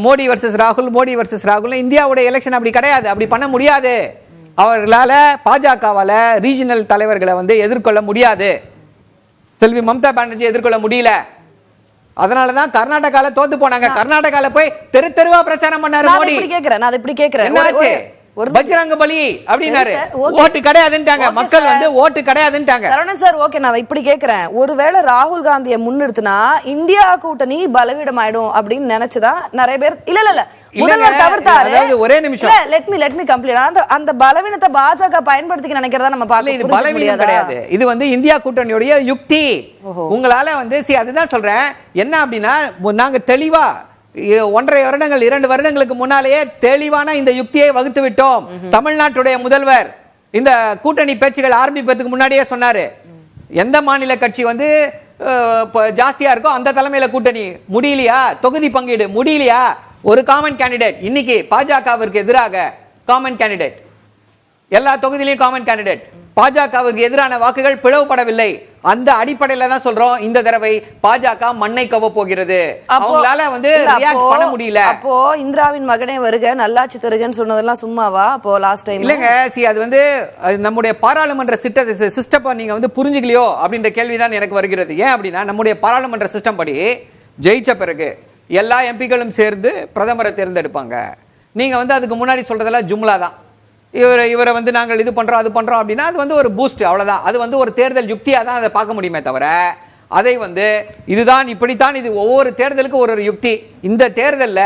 மோடி வர்சஸ் ராகுல் இந்தியாவுடைய எலெக்ஷன் அப்படி கிடையாது. அப்படி பண்ண முடியாது. அவர்களால பாஜகவால ரீஜனல் தலைவர்களை எதிர்கொள்ள முடியாது. செல்வி மம்தா பானர்ஜி எதிர்கொள்ள முடியல. அதனாலதான் கர்நாடகால தோத்து போனாங்க. கர்நாடகால போய் தெருவா பிரச்சாரம் பண்ணாரு மோடி. என்னாச்சு? பஜ்ரங்க பலி அப்படின்னாரு. ஓட்டு கிடையாதுன்ட்டாங்க மக்கள். ஓட்டு கிடையாதுன்ட்டாங்க. சரவணன் சார், ஓகே, நான் இப்படி கேக்குறேன். ஒருவேளை ராகுல் காந்தியை முன்னிறுத்தினா இந்தியா கூட்டணி பலவீனம் ஆயிடும் அப்படின்னு நினைச்சுதான் நிறைய பேர் இல்ல முதல்வர் தவிர்த்தாரு. ஒரே நிமிஷம், லெட் மீ கம்ப்ளீட். அந்த பலவீனத்தை பாஜக பயன்படுத்திக்க நினைக்கிறதா நம்ம பார்க்கல. இது பலவீனம் கிடையாது. இது இந்தியா கூட்டணியுடைய யுக்தி. உங்களால அதுதான் சொல்றேன். என்ன அப்படின்னா நாங்க தெளிவா 1.5 வருடங்கள் 2 வருடங்களுக்கு முன்னாலேயே தெளிவான இந்த யுக்தியை வகுத்து விட்டோம். தமிழ்நாட்டுடைய முதல்வர் இந்த கூட்டணி பேச்சுகள் ஆரம்பிப்பதற்கு முன்னாடியே சொன்னாரு. எந்த மாநில கட்சி ஜாஸ்தியா இருக்கோ அந்த தலைமையில கூட்டணி. முடியலையா? தொகுதி பங்கீடு முடியலையா? ஒரு காமன் கேண்டிடேட். இன்னைக்கு பாஜகவிற்கு எதிராக காமன் கேண்டிடேட், எல்லா தொகுதியிலையும் காமன் கேண்டிடேட். பாஜகவிற்கு எதிரான வாக்குகள் பிளவுபடவில்லை. அந்த அடிப்படையில தான் சொல்றோம் இந்த தடவை பாஜக மண்ணை கவ போகிறது. அவங்களால ரியாக்ட் பண்ண முடியல. அப்போ இந்திராவின் மகனே வருக நல்லாட்சி தருகன்னு சொன்னதெல்லாம் சும்மாவா? அப்போ லாஸ்ட் டைம் இல்லங்க. அது நம்முடைய பாராளுமன்ற சிஸ்டம் நீங்க புரிஞ்சுக்கலையோ அப்படின்ற கேள்விதான் எனக்கு வருகிறது. ஏன் அப்படின்னா நம்முடைய பாராளுமன்ற சிஸ்டம் படி ஜெயிச்ச பிறகு எல்லா எம்பிக்களும் சேர்ந்து பிரதமரை தேர்ந்தெடுப்பாங்க. நீங்க அதுக்கு முன்னாடி சொல்றதெல்லாம் ஜும்லா தான். இவரை நாங்கள் இது பண்றோம் அது பண்றோம் அப்படின்னா அது ஒரு பூஸ்ட், அவ்வளவுதான். அது ஒரு தேர்தல் யுக்தியா தான் அதை பார்க்க முடியுமே தவிர அதை இதுதான் இப்படித்தான். இது ஒவ்வொரு தேர்தலுக்கும் ஒரு யுக்தி. இந்த தேர்தலில்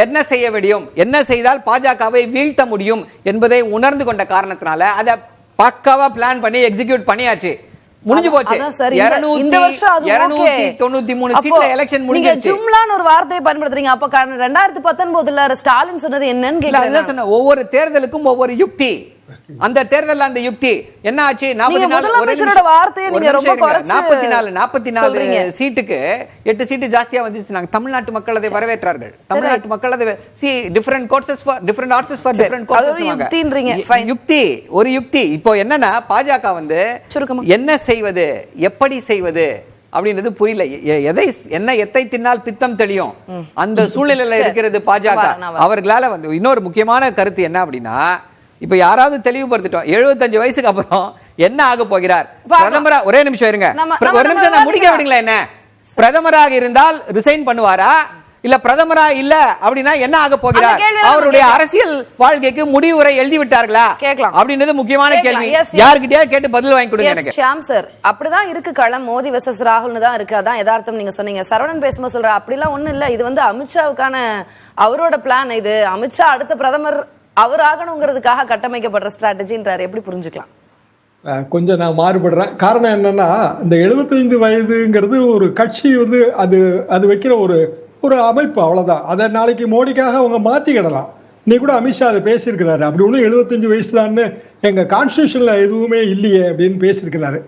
என்ன செய்ய முடியும், என்ன செய்தால் பாஜகவை வீழ்த்த முடியும் என்பதை உணர்ந்து கொண்ட காரணத்தினால அதை பக்காவா பிளான் பண்ணி எக்ஸிக்யூட் பண்ணியாச்சு. முடிஞ்சு போச்சு. 293 சீட்ல எலெக்ஷன் முடிஞ்சிருச்சு. ஜும்லான்னு ஒரு வார்த்தையை பயன்படுத்துறீங்க. அப்ப 2019 ஸ்டாலின் சொன்னது என்னன்னு கேக்குறேன். சொன்ன ஒவ்வொரு தேர்தலுக்கும் ஒவ்வொரு யுக்தி. அந்த தேர்தல் அந்த யுக்தி என்ன ஆச்சு? 44 சீட்டுக்கு 8 சீட்டு ஜாஸ்தியா வந்துச்சு. நாங்க தமிழ்நாட்டு மக்கள் அதை வரவேற்றார்கள். தமிழ்நாட்டு மக்கள் அதை different courses for different arts for different courses யுக்தி, ஒரு யுக்தி. இப்போ என்னன்னா பாஜக என்ன செய்வது, எப்படி செய்வது அப்படின்றது புரியல. எத்தை தின்னால் பித்தம் தெளியும் அந்த சூழ்நிலையில இருக்கிறது பாஜக. அவர்களால இன்னொரு முக்கியமான கருத்து என்ன அப்படின்னா, இப்ப யாராவது தெளிவுபடுத்திட்டோம் 75 வயசுக்கு அப்புறம் என்ன ஆக போகிறார் பிரதமரா? ஒரே நிமிஷம் இருங்க, ஒரு நிமிஷம் நான் முடிக்க விடுங்களா? என்ன பிரதமராக இருந்தால் ரிசைன் பண்ணுவாரா? இல்ல பிரதமரா இல்ல அப்படின்னா என்ன ஆக போகிறார்? அவருடைய அரசியல் வாழ்க்கைக்கு முடிவுரை எழுதி விட்டார்களா அப்படின்றது முக்கியமான கேள்வி. யார்கிட்டயாவது கேட்டு பதில் வாங்கி கொடுங்க எனக்கு. ஷியாம் சார், அப்படிதான் இருக்கு களம். மோடி வெர்சஸ் ராகுல்னு தான் இருக்கு. அதான் யதார்த்தம். நீங்க சொன்னீங்க. சரவணன் பேசும்போது சொல்ற அப்படிலாம் ஒண்ணு இல்ல. இது அமித்ஷாவுக்கான அவரோட பிளான். இது அமித்ஷா அடுத்த பிரதமர் அவர் ஆகணுங்கிறதுக்காக கட்டமைக்கப்படுற ஸ்ட்ராட்டஜின்றாரு. எப்படி புரிஞ்சுக்கலாம்? கொஞ்சம் நான் மாறுபடுறேன். காரணம் என்னன்னா, இந்த 75 வயதுங்கிறது ஒரு கட்சி அது வைக்கிற ஒரு அமைப்பு, அவ்வளவுதான். அதை நாளைக்கு மோடிக்காக அவங்க மாத்திக்கிடலாம். நீ கூட அமித்ஷா அதை பேசியிருக்கிறாரு. அப்படி ஒன்றும் 75 வயசு தான் எங்க கான்ஸ்டியூஷன்ல எதுவுமே இல்லையே அப்படின்னு பேசியிருக்கிறாரு.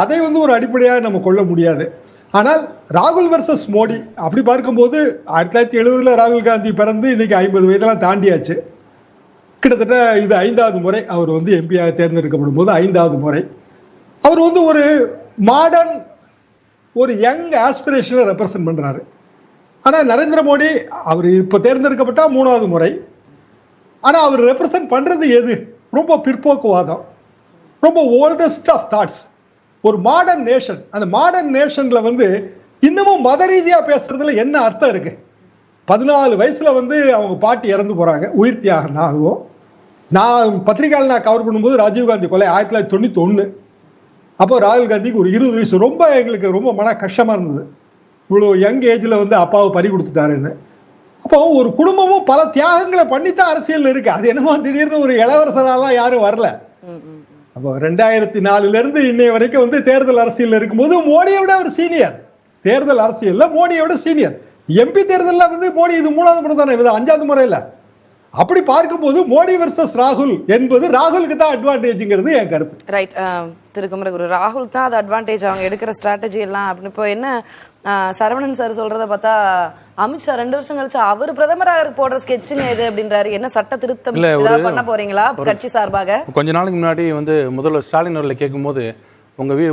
அதை ஒரு அடிப்படையாக நம்ம கொள்ள முடியாது. ஆனால் ராகுல் வர்சஸ் மோடி அப்படி பார்க்கும்போது 1970 ராகுல் காந்தி பிறந்து இன்னைக்கு 50 வயதெல்லாம் தாண்டியாச்சு. கிட்டத்தட்ட இது 5வது முறை அவர் எம்பியாக தேர்ந்தெடுக்கப்படும் போது 5வது முறை அவர் ஒரு மாடர்ன் ஒரு யங் ஆஸ்பிரேஷனை ரெப்ரசன்ட் பண்றாரு. ஆனால் நரேந்திர மோடி அவர் இப்போ தேர்ந்தெடுக்கப்பட்டா 3வது முறை. ஆனால் அவர் ரெப்ரசன்ட் பண்றது எது? ரொம்ப பிற்போக்குவாதம், ரொம்ப ஓல்டஸ்ட் ஆஃப் தாட்ஸ், ஒரு மாடர்ன் நேஷன். அந்த மாடர்ன் நேஷன்ல இன்னமும் மத ரீதியா பேசுறதுல என்ன அர்த்தம் இருக்கு? 14 வயசுல அவங்க பாட்டி இறந்து போறாங்க, உயிர் தியாகம் தான். அதுவும் நான் பத்திரிகையால் நான் கவர் பண்ணும்போது ராஜீவ்காந்தி கொலை 1991. அப்போ ராகுல் காந்திக்கு ஒரு 20 வயசு. எங்களுக்கு ரொம்ப மன கஷ்டமா இருந்தது. இவ்வளோ யங் ஏஜ்ல அப்பாவை பறி கொடுத்துட்டாருன்னு. அப்போ ஒரு குடும்பமும் பல தியாகங்களை பண்ணித்தான் அரசியல் இருக்கு. அது என்னமோ திடீர்னு ஒரு இளவரசராலாம் யாரும் வரல. அப்போ 2004 இருந்து இன்னைய வரைக்கும் வந்து தேர்தல் அரசியல் இருக்கும்போது மோடியை விட ஒரு சீனியர். தேர்தல் அரசியல்ல மோடியை விட சீனியர். எம்பி தேர்தல்ல வந்து மோடி இது 3வது முறை தானே, இது 5வது முறை இல்ல. அப்படி பார்க்கும்போது மோடி வர்சஸ் ராகுல் என்பது ராகுலுக்கு தான் அட்வான்டேஜ்ங்கிறது என் கருத்து. ரைட். திரு குமரகுரு, ராகுல் தான் அது அட்வான்டேஜ், அவங்க எடுக்கிற ஸ்ட்ராட்டஜி எல்லாம். அப்படின்னு இப்போ என்ன சரவணன் சார் சொல்றத பார்த்தா அமித்ஷா 2 வருஷம் கழிச்சு அவர் பிரதமராக போடுற ஸ்கெட்சுங்க இது அப்படின்றாரு. என்ன சட்ட திருத்தம் ஏதாவது பண்ண போறீங்களா கட்சி சார்பாக? கொஞ்ச நாளைக்கு முன்னாடி வந்து முதல்வர் ஸ்டாலின் அவர்களை கேட்கும்போது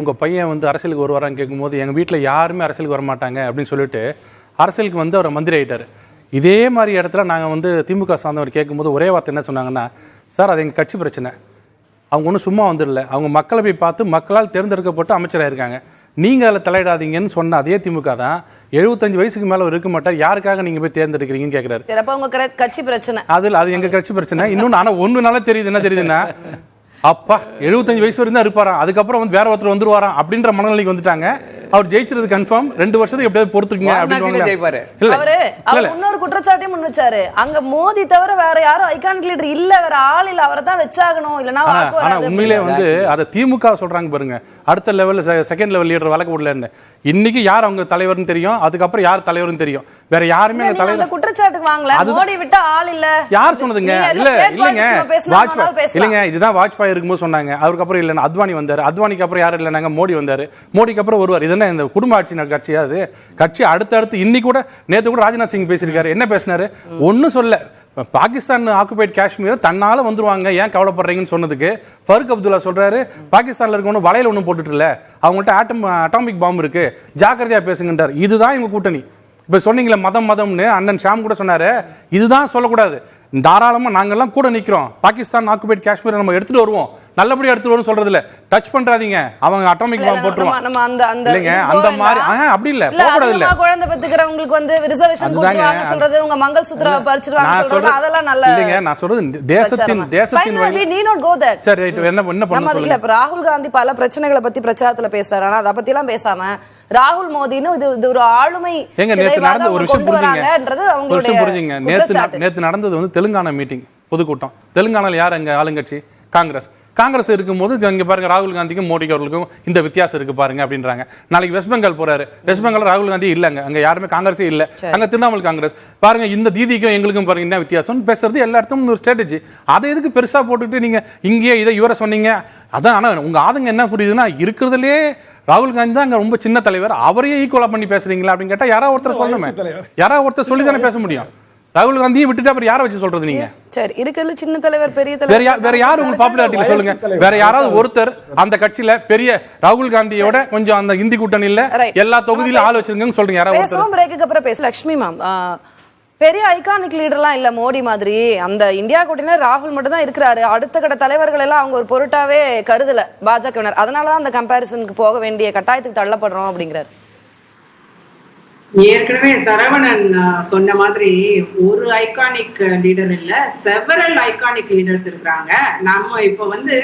உங்க பையன் வந்து அரசியலுக்கு வருவாரான்னு கேட்கும்போது எங்க வீட்டில் யாருமே அரசியலுக்கு வரமாட்டாங்க அப்படின்னு சொல்லிட்டு அரசியலுக்கு வந்து அவர் மந்திரி ஆயிட்டாரு. இதே மாதிரி இடத்துல நாங்கள் வந்து திமுக சார்ந்தவர் கேட்கும்போது ஒரே வார்த்தை என்ன சொன்னாங்கன்னா, சார் அது எங்கள் கட்சி பிரச்சனை, அவங்க ஒன்றும் சும்மா வந்துடல, அவங்க மக்களை போய் பார்த்து மக்களால் தேர்ந்தெடுக்கப்பட்டு அமைச்சராக இருக்காங்க, நீங்கள் அதில் தலையிடாதீங்கன்னு சொன்ன அதே திமுக தான் 75 வயசுக்கு மேலே இருக்க மாட்டார், யாருக்காக நீங்கள் போய் தேர்ந்தெடுக்கிறீங்கன்னு கேட்குறாரு. அப்போ உங்க கட்சி பிரச்சனை அது எங்கள் கட்சி பிரச்சனை. இன்னொன்று ஆனால் ஒன்று நல்லா தெரியுது, என்ன தெரியுதுன்னா, அப்பா 75 வயசு வரைக்கும் தான் இருப்பாராம், அதுக்கப்புறம் வந்து வேற ஒருத்தர் வந்துருவாராம் அப்படின்ற மனநிலைக்கு வந்துட்டாங்க. அவர் ஜெயிச்சிருது கன்ஃபார்ம். 2 வருஷத்துக்கு எப்படியாவது பொறுத்துக்குங்க அப்படின்னு இன்னொரு குற்றச்சாட்டையும் முன் வச்சாரு. அங்க மோடி தவிர வேற யாரும் ஐகானிக் லீடர் இல்ல, வேற ஆள் இல்ல, அவரை தான் வச்சாகணும். இல்லனா ஆனா உண்மையிலே வந்து அதை திமுக சொல்றாங்க பாருங்க, அடுத்த லெவல்ல செகண்ட் லெவல் லீடர் வழக்கு போடலன்னு. இன்னைக்கு யார் அவங்க தலைவர்னு தெரியும், அதுக்கப்புறம் யார் தலைவர்னு தெரியும், வேற யாருமே அந்த தலைவர் குற்றச்சாட்டுக்கு வாங்கல. மோடி விட்டா ஆள் இல்ல யார் சொன்னதுங்க? இல்லங்க வாஜ்பாய் இல்லங்க, இதுதான் வாஜ்பாய் இருக்கும்போது சொன்னாங்க. அவருக்கு அப்புறம் இல்ல அத்வானி வந்தாரு, அத்வானிக்கு அப்புறம் யாரும் இல்லைனாங்க மோடி வந்தாரு, மோடிக்கு அப்புறம் ஒருவர். இதெல்லாம் இந்த குடும்ப ஆட்சி கட்சியா? அது கட்சி அடுத்தடுத்து இன்னைக்கு கூட நேத்து கூட ராஜ்நாத் சிங் பேசியிருக்காரு. என்ன பேசினாரு? ஒன்னும் சொல்ல, பாகிஸ்தான் ஆக்குபைட் காஷ்மீர் தன்னால வந்துருவாங்க, ஏன் கவலைப்படுறீங்கன்னு சொன்னதுக்கு ஃபருக் அப்துல்லா சொல்றாரு, பாகிஸ்தான்ல இருக்கவங்க வலையில ஒன்றும் போட்டுட்டு இல்ல, அவங்கள்ட்ட அட்டாமிக் பாம்பு இருக்கு, ஜாக்கிரதையா பேசுங்கன்றார். இதுதான் இவங்க கூட்டணி. இப்ப சொன்னீங்களே மதம்னு அண்ணன் ஷாம் கூட சொன்னாரு, இதுதான் சொல்லக்கூடாது. தாராளமா நாங்கெல்லாம் கூட நிக்கிறோம், பாகிஸ்தான் ஆக்குபைட் காஷ்மீர் நம்ம எடுத்துட்டு வருவோம், நல்லபடியா எடுத்துட்டு வரும் சொல்றது இல்ல, டச் பண்றாதீங்க, அவங்க அட்டாமிக் பாம்பு போட்டுருவாங்க. இல்லைங்க அந்த மாதிரி அப்படி இல்ல, போக கூடாது. இல்ல குழந்தை பெத்துக்கிறவங்களுக்கு வந்து ரிசர்வேஷன் கொடுத்துருவாங்க சொல்றது, உங்க மங்கள் சூத்திரவை பறிச்சிடுவாங்க சொல்றது, அதெல்லாம் நல்ல இல்லைங்க. நான் சொல்றது தேசத்தின் சரி ரைட். என்ன பண்ண சொல்லுங்க. ராகுல் காந்தி பல பிரச்சனைகளை பத்தி பிரச்சாரத்துல பேசுறாரு, ஆனா அதை பத்தி எல்லாம் பேசாம ராகுல் மோடின்னு இது ஒரு ஆளுமை நேத்து நடந்த ஒரு விஷயம் புரிஞ்சுங்க. நேத்து நடந்தது வந்து தெலுங்கானா மீட்டிங் பொதுக்கூட்டம். தெலுங்கானால யார் அங்க ஆளுங்கட்சி? காங்கிரஸ் இருக்கும்போது இங்க பாருங்க ராகுல் காந்திக்கும் மோடி அவர்களுக்கும் இந்த வித்தியாசம் இருக்கு பாருங்க அப்படின்றாங்க. நாளைக்கு வெஸ்ட் பெங்கால் போறாரு, வெஸ்ட் பெங்கால் ராகுல் காந்தி இல்லங்க, அங்க யாருமே காங்கிரஸே இல்ல, அங்க திரிணாமுல் காங்கிரஸ். பாருங்க இந்த தீதிக்கும் எங்களுக்கும் பாருங்க என்ன வித்தியாசம் பேசுறது எல்லா இடத்தும் ஒரு ஸ்ட்ராட்டஜி. அதை எதுக்கு பெருசா போட்டுட்டு நீங்க இங்கே இதை இவரை சொன்னீங்க? அதான். ஆனா உங்க ஆதங்க என்ன புரியுதுன்னா, இருக்கிறதுலே ராகுல் காந்தி தான் அங்க ரொம்ப சின்ன தலைவர், அவரையே ஈக்குவலா பண்ணி பேசுறீங்களா அப்படின்னு கேட்டா யாராவது ஒருத்தர் சொல்லணுமே, யாராவது ஒருத்தர் சொல்லி தானே பேச முடியும். ராகுல் காந்தியை விட்டுட்டு அப்புறம் யாரை வச்சு சொல்றது நீங்க? சரி, இருக்குல்ல சின்ன தலைவர் பெரிய தலைவர், வேற யாரு உங்களுக்கு பாப்புலாரிட்டில சொல்லுங்க? வேற யாராவது ஒருத்தர் அந்த கட்சியில பெரிய ராகுல் காந்தியோட கொஞ்சம் அந்த இந்தி கூட்டணியில எல்லா தொகுதியில ஆள் வச்சிருக்கீங்கன்னு சொல்றீங்க யாராவது ஒருத்தர்? பிரேக்குக்கு அப்புறம் பேச லட்சுமி மேம், பெரிய ஐகானிக் லீடர்லாம் இல்ல மோடி மாதிரி, அந்த இந்தியா கூட்டணியில ராகுல் மட்டும் தான் இருக்கிறாரு, அடுத்த கட்ட தலைவர்கள் எல்லாம் அவங்க ஒரு பொருட்டாவே கருதல பாஜகவினர், அதனாலதான் அந்த கம்பாரிசனுக்கு போக வேண்டிய கட்டாயத்துக்கு தள்ளப்படுறோம் அப்படிங்கிறார். ஏற்கனவே சரவணன் சொன்ன மாதிரி ஒரு ஐகானிக் லீடர் இல்ல, செவரல் ஐகானிக் லீடர்ஸ் இருக்கிறாங்க. நம்ம இப்ப வந்து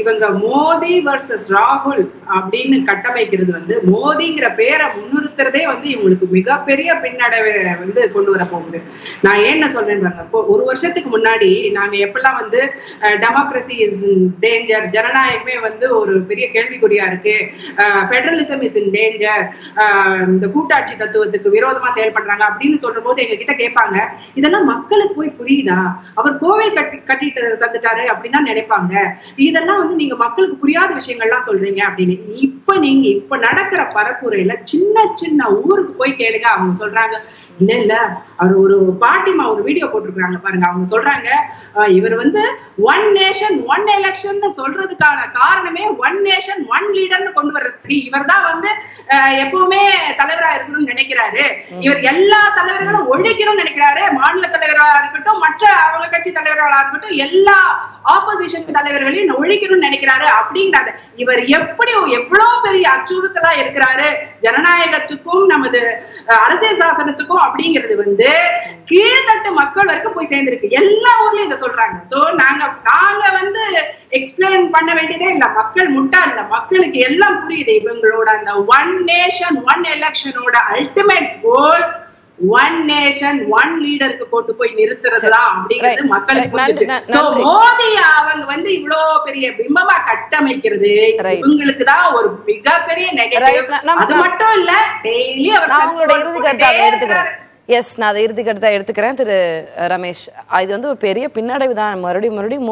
இவங்க மோடி வர்சஸ் ராகுல் அப்படின்னு கட்டமைக்கிறது வந்து மோடிங்கிற பேரை முன்னிறுத்துறதே வந்து இவங்களுக்கு மிகப்பெரிய பின்னடைவை வந்து கொண்டு வர போகுது. நான் என்ன சொல்றேன் பாருங்க, இப்போ ஒரு வருஷத்துக்கு முன்னாடி நாங்க எப்பெல்லாம் வந்து டெமோக்ரஸி இஸ் இன் டேஞ்சர், ஜனநாயகமே வந்து ஒரு பெரிய கேள்விக்குறியா இருக்கு, ஃபெடரலிசம் இஸ் இன் டேஞ்சர், இந்த கூட்டாட்சி தத்துவத்துக்கு விரோதமா செயல்படுறாங்க அப்படின்னு சொல்ற போது எங்க கிட்ட கேட்பாங்க, இதெல்லாம் மக்களுக்கு போய் புரியுதா? அவர் கோவில் கட்டிட்டு தந்துட்டாரு அப்படின்னு தான் நினைப்பாங்க, இதெல்லாம் வந்து நீங்க மக்களுக்கு புரியாத விஷயங்கள்லாம் சொல்றீங்க அப்படின்னு. இப்ப நடக்கிற பரப்புரையில சின்ன சின்ன ஊருக்கு போய் கேளுங்க, அவங்க சொல்றாங்க இல்ல அவர் ஒரு பாட்டிமா ஒரு வீடியோ போட்டிருக்காங்க பாருங்க, அவங்க சொல்றாங்க இவர் வந்து ஒன் நேஷன் ஒன் எலெக்ஷன் சொல்றதுக்கான காரணமே ஒன் நேஷன் ஒன் லீடர்னு கொண்டு வர்றதுக்கு இவர் தான் வந்து எப்பவுமே தலைவரா இருக்கணும்னு நினைக்கிறாரு, இவர் எல்லா தலைவர்களும் ஒழிக்கணும்னு நினைக்கிறாரு, மாநில தலைவர்களா இருக்கட்டும் மற்ற அவங்க கட்சி தலைவர்களா இருக்கட்டும் எல்லா ஆப்போசிஷன் தலைவர்களையும் ஒழிக்கணும்னு நினைக்கிறாரு அப்படிங்கிறாரு. இவர் எவ்வளவு பெரிய அச்சுறுத்தலா இருக்கிறாரு ஜனநாயகத்துக்கும் நமது அரசியல் சாசனத்துக்கும் அப்படிங்கிறது வந்து கீழ்த்தட்டு மக்கள் வரைக்கும் போய் சேர்ந்திருக்கு. எல்லா ஊர்லயும் இதை சொல்றாங்க. சோ நாங்க வந்து எக்ஸ்பிளைன் பண்ண வேண்டியதே இல்ல, மக்கள் முட்டா இல்ல, மக்களுக்கு எல்லாம் புரியுது. இவங்களோட அந்த ஒன் நேஷன் ஒன் எலெக்ஷனோட ultimate goal one nation one லீடருக்கு கொண்டு போய் நிறுத்துறதுதான் அப்படிங்கிறது Right. மக்களுக்கு Right. புரிஞ்சுச்சு. நன்றி. So, மோடி அவங்க வந்து இவ்வளவு பெரிய பிம்பமா கட்டமைக்கிறது Right. இவங்களுக்கு தான் ஒரு மிகப்பெரிய நெகட்டிவ். Right. அது மட்டும் இல்ல, டெய்லி அவர் நான் உங்களோட இறுதி கருத்தை அதை எடுத்துக்கிறேன். இருக்கிறாரு. எஸ், நான் அதை இறுதி கருத்தை எடுத்துக்கிறேன் திரு ரமேஷ். இது வந்து ஒரு பெரிய பின்னடைவு தான். மறுபடியும்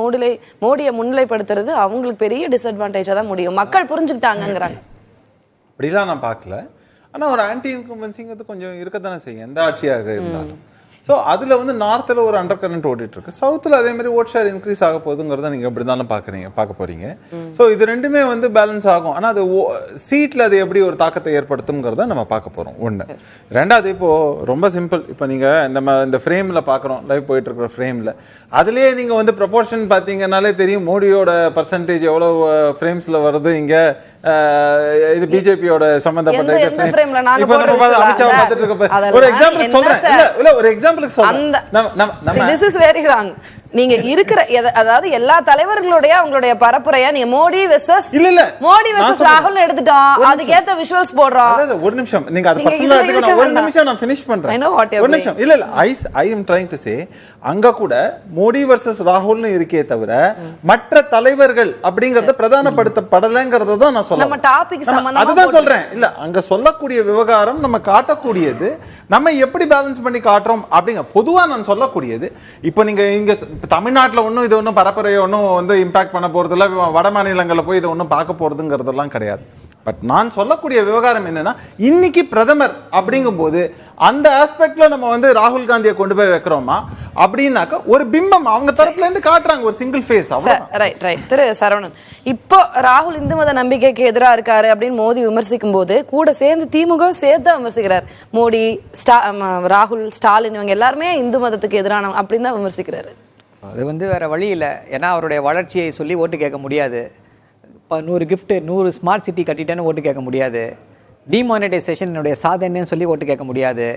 மோடியை முன்னிலைப்படுத்துறது அவங்களுக்கு பெரிய டிஸ்அட்வான்டேஜா தான் முடியும். மக்கள் புரிஞ்சுக்கிட்டாங்கிறாங்க. அப்படிலாம் நான் பார்க்கல. ஆனா ஒரு ஆன்டி இன்கம்பன்சிங்கிறது கொஞ்சம் இருக்கத்தானே செய்யும் எந்த ஆட்சியாக இருந்தாலும். ஸோ அதுல வந்து நார்த்தில் ஒரு அண்டர் கரண்ட் ஓடிட்டு இருக்கு, சவுத்தில் அதே மாதிரி ஓட் ஷேர் இன்க்ரீஸ் ஆக போகுதுங்கிறத நீங்க எப்படி இருந்தாலும் பார்க்க போறீங்க. ஸோ இது ரெண்டுமே வந்து பேலன்ஸ் ஆகும். ஆனா அது சீட்ல அது எப்படி ஒரு தாக்கத்தை ஏற்படுத்தும்ங்கிறத நம்ம பார்க்க போறோம். ஒண்ணு. ரெண்டாவது, இப்போ ரொம்ப சிம்பிள். இப்போ நீங்க இந்த ஃப்ரேம்ல பாக்குறோம், லைவ் போயிட்டு இருக்கிற ஃப்ரேம்ல அதுலயே நீங்க வந்து ப்ரொபோர்ஷன் பாத்தீங்கன்னாலே தெரியும் மோடியோட பர்சன்டேஜ் எவ்வளவு ஃப்ரேம்ஸ்ல வருது. இங்க இது பிஜேபியோட சம்பந்தப்பட்ட இப்போ நம்ம அமித்ஷா பார்த்துட்டு இருக்க ஒரு எக்ஸாம்பிள் சொல்றேன். இல்ல ஒரு எக்ஸாம்பிளுக்கு சொல்றேன். This is very wrong. நீங்க இருக்கிற அதாவது எல்லா தலைவர்களுடைய அவங்களுடைய பரப்புரையா நீங்க மோடி வெர்சஸ் ராகுல் எடுத்துட்டோம், அதுக்கேத்த விஷுவல்ஸ் போடுறோம். ஒரு நிமிஷம், நீங்க அது பர்சனலா எடுத்துக்கணும். ஒரு நிமிஷம் நான் ஃபினிஷ் பண்றேன். ஒரு நிமிஷம். இல்ல ஐ அம் ட்ரைங் டு சே, அங்க கூட மோடி வெர்சஸ் ராகுல்னு இருக்கே தவிர மற்ற தலைவர்கள் அப்படிங்கறத பிரதானப்படுத்தப்படலைங்கிறத தான் நான் சொல்றேன். நம்ம டாபிக் சம்பந்தமா அதுதான் சொல்றேன். இல்ல அங்க சொல்லக்கூடிய விவகாரம் நம்ம காட்டக்கூடியது, நம்ம எப்படி பேலன்ஸ் பண்ணி காட்டுறோம் அப்படிங்க பொதுவா நான் சொல்லக்கூடியது. இப்போ நீங்க இங்க தமிழ்நாட்டில் ஒன்றும் இது ஒன்றும் பரப்புரையை ஒன்றும் வந்து இம்பாக்ட் பண்ண போறது இல்லை, வட மாநிலங்களில் போய் இதை ஒன்றும் பார்க்க போறதுங்கிறதெல்லாம் கிடையாது. பட் நான் சொல்லக்கூடிய விவகாரம் என்னன்னா, இன்னைக்கு பிரதமர் அப்படிங்கும் போது அந்த ஆஸ்பெக்ட்ல நம்ம வந்து ராகுல் காந்தியை கொண்டு போய் வைக்கிறோமா அப்படின்னாக்க ஒரு பிம்பம் அவங்க தரப்புல இருந்து காட்டுறாங்க, ஒரு சிங்கிள் ஃபேஸ். Right right. திரு சரவணன், இப்போ ராகுல் இந்து மத நம்பிக்கைக்கு எதிராக இருக்காரு அப்படின்னு மோடி விமர்சிக்கும் போது கூட சேர்ந்து திமுக சேர்த்து விமர்சிக்கிறார். மோடி, ராகுல், ஸ்டாலின் இவங்க எல்லாருமே இந்து மதத்துக்கு எதிரான அப்படின்னு தான் விமர்சிக்கிறாரு. அது வந்து வேற வழி இல்லை. ஏன்னா அவருடைய வளர்ச்சியை சொல்லி ஓட்டு கேட்க முடியாது. இப்போ 100 கிஃப்ட் 100 ஸ்மார்ட் சிட்டி கட்டிட்டேன்னு ஓட்டு கேட்க முடியாது. டிமானிட்டைசேஷன் என்னுடைய சாதனைன்னு சொல்லி ஓட்டு கேட்க முடியாது.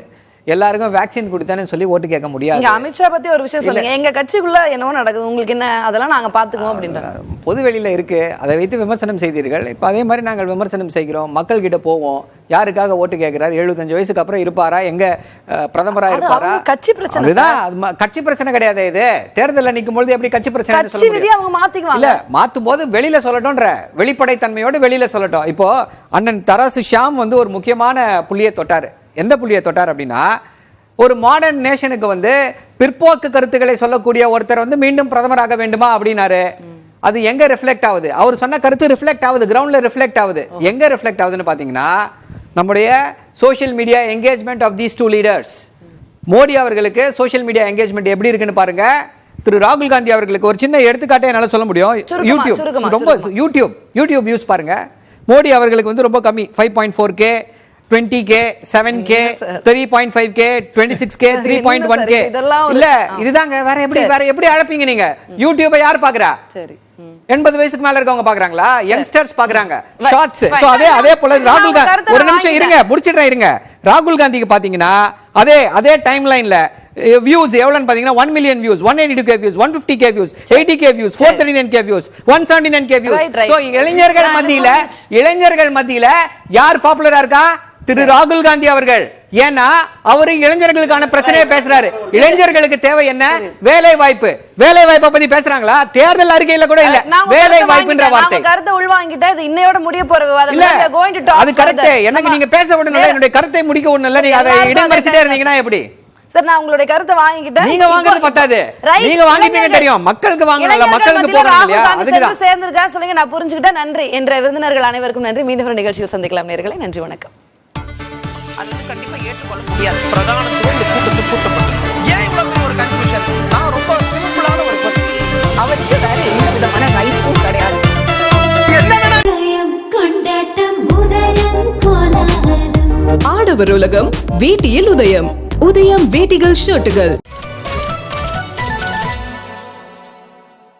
எல்லாருக்கும் வேக்சின் கொடுத்தானு சொல்லி ஓட்டு கேட்க முடியாது. அமித்ஷா பத்தி ஒரு விஷயம் சொல்லுங்க. எங்க கட்சிக்குள்ள என்னவோ நடக்குது, உங்களுக்கு என்ன, அதெல்லாம் நாங்க பாத்துக்குவோம் அப்படின்ற பொது வெளியில இருக்கு. அதை வைத்து விமர்சனம் செய்தீர்கள். இப்போ அதே மாதிரி நாங்கள் விமர்சனம் செய்கிறோம். மக்கள் கிட்ட போவோம். யாருக்காக ஓட்டு கேட்கிறார், 75 வயசுக்கு அப்புறம் இருப்பாரா, எங்க பிரதமரா இருப்பாரா, கட்சி பிரச்சனை. அதுதான் கட்சி பிரச்சனை கிடையாது. இது தேர்தலில் நிற்கும் பொழுது எப்படி கட்சி பிரச்சனை அவங்க மாத்திக்குவாங்க. இல்ல, மாத்தும் போது வெளியில சொல்லட்டும்ன்ற வெளிப்படைத்தன்மையோடு வெளியில சொல்லட்டும். இப்போ அண்ணன் தராசு ஷியாம் வந்து ஒரு முக்கியமான புள்ளியை தொட்டாரு. எந்த புள்ளியை தொட்டார் அப்படின்னா, ஒரு மாடர்ன் நேஷனுக்கு வந்து பிற்போக்கு கருத்துக்களை சொல்லக்கூடிய ஒருத்தர் வந்து மீண்டும் பிரதமராக வேண்டுமா அப்படின்னாரு. அது எங்க ரிஃப்ளெக்ட் ஆகுது? அவர் சொன்ன கருத்து ரிஃப்ளெக்ட் ஆகுது, கிரவுண்ட்ல ரிஃப்ளெக்ட் ஆகுது. எங்க ரிஃப்ளெக்ட் ஆகுதுன்னு பாத்தீங்கன்னா, நம்முடைய social media engagement of these two leaders. Modi அவர்களுக்கு சோஷியல் மீடியா என்கேஜ்மெண்ட் எப்படி இருக்குன்னு பாருங்க. திரு ராகுல் காந்தி அவர்களுக்கு ஒரு சின்ன எடுத்துக்காட்டே என்னால சொல்ல முடியும். யூடியூப் வியூஸ் பாருங்க. மோடி அவர்களுக்கு வந்து ரொம்ப கம்மி, 5.4K, 20K, 7K, 3.5K, 26K, 3.1K. இல்ல இதுதாங்க. வேற எப்படி அழைப்பீங்க நீங்க? யூடியூபை யார் பாக்குறா? சரி, 80 வயசுக்கு மேல இருக்கவங்க பாக்குறாங்களா? யங்ஸ்டர்ஸ் பாக்குறாங்க ஷார்ட்ஸ். சோ அதே போல ராகுல் காந்தி, ஒரு நிமிஷம் இருங்க, முடிச்சிடுறேன் இருங்க. ராகுல் காந்திக்கு பாத்தீங்கன்னா அதே டைம் லைன்ல வியூஸ் எவ்வளவுன்னு பாத்தீங்கன்னா 1 million views, 182K views, 150K views, 80K views, 439K views, 179K views. So இளைஞர்கள் மத்தியில யார் பாப்புலரா இருக்கா? திரு ராகுல் காந்தி அவர்கள். ஏன்னா அவரு இளைஞர்களுக்கான பிரச்சனையை பேசுறாரு. இளைஞர்களுக்கு தேவை என்ன? வேலை வாய்ப்பு. வேலை வாய்ப்பை பத்தி பேசுறாங்களா? தேர்தல் அறிக்கையில கூட இல்ல வேலை வாய்ப்புன்ற வார்த்தை. கருத்தை உள்வாங்கிட்டா இது இன்னையோட முடிய போற விவாதம் இல்ல. அது கரெக்ட். எனக்கு நீங்க பேச விடணும், என்னுடைய கருத்தை முடிக்க விடணும். நீங்க அதை இடைமறிச்சிட்டே இருந்தீங்கன்னா எப்படி? சார், நான் உங்களுடைய கருத்தை வாங்கிக்கிட்டேன். நீங்க வாங்குறது பத்தாது, நீங்க வாங்கிட்டீங்க தெரியும். மக்களுக்கு வாங்கல, மக்களுக்கு போறோம் இல்லையா? அதுக்கு சேர்ந்திருக்கா சொல்லுங்க, நான் புரிஞ்சுக்கிட்டேன். நன்றி. என்ற விருந்தினர்கள் அனைவருக்கும் நன்றி. மீண்டும் ஒரு நிகழ்ச்சியில் சந்திக்கலாம் நேயர்களே. நன்றி, வணக்கம். அது வந்து கண்டிப்பா ஏற்றுக்கொள்ள முடியாது. பிரதானத்துவம் இந்த கூட்டத்தில் கூட்டப்பட்டது. ஏன் இவ்வளவு பெரிய ஒரு கன்ஃபியூஷன்? நான் ரொம்ப சிம்பிளான ஒரு பர்சன். அவருக்கு வேற எந்த விதமான ரைட்ஸும் கிடையாது. ஆடவர் உலகம் வேட்டியில் உதயம். உதயம் வேட்டிகள் ஷர்ட்டுகள்.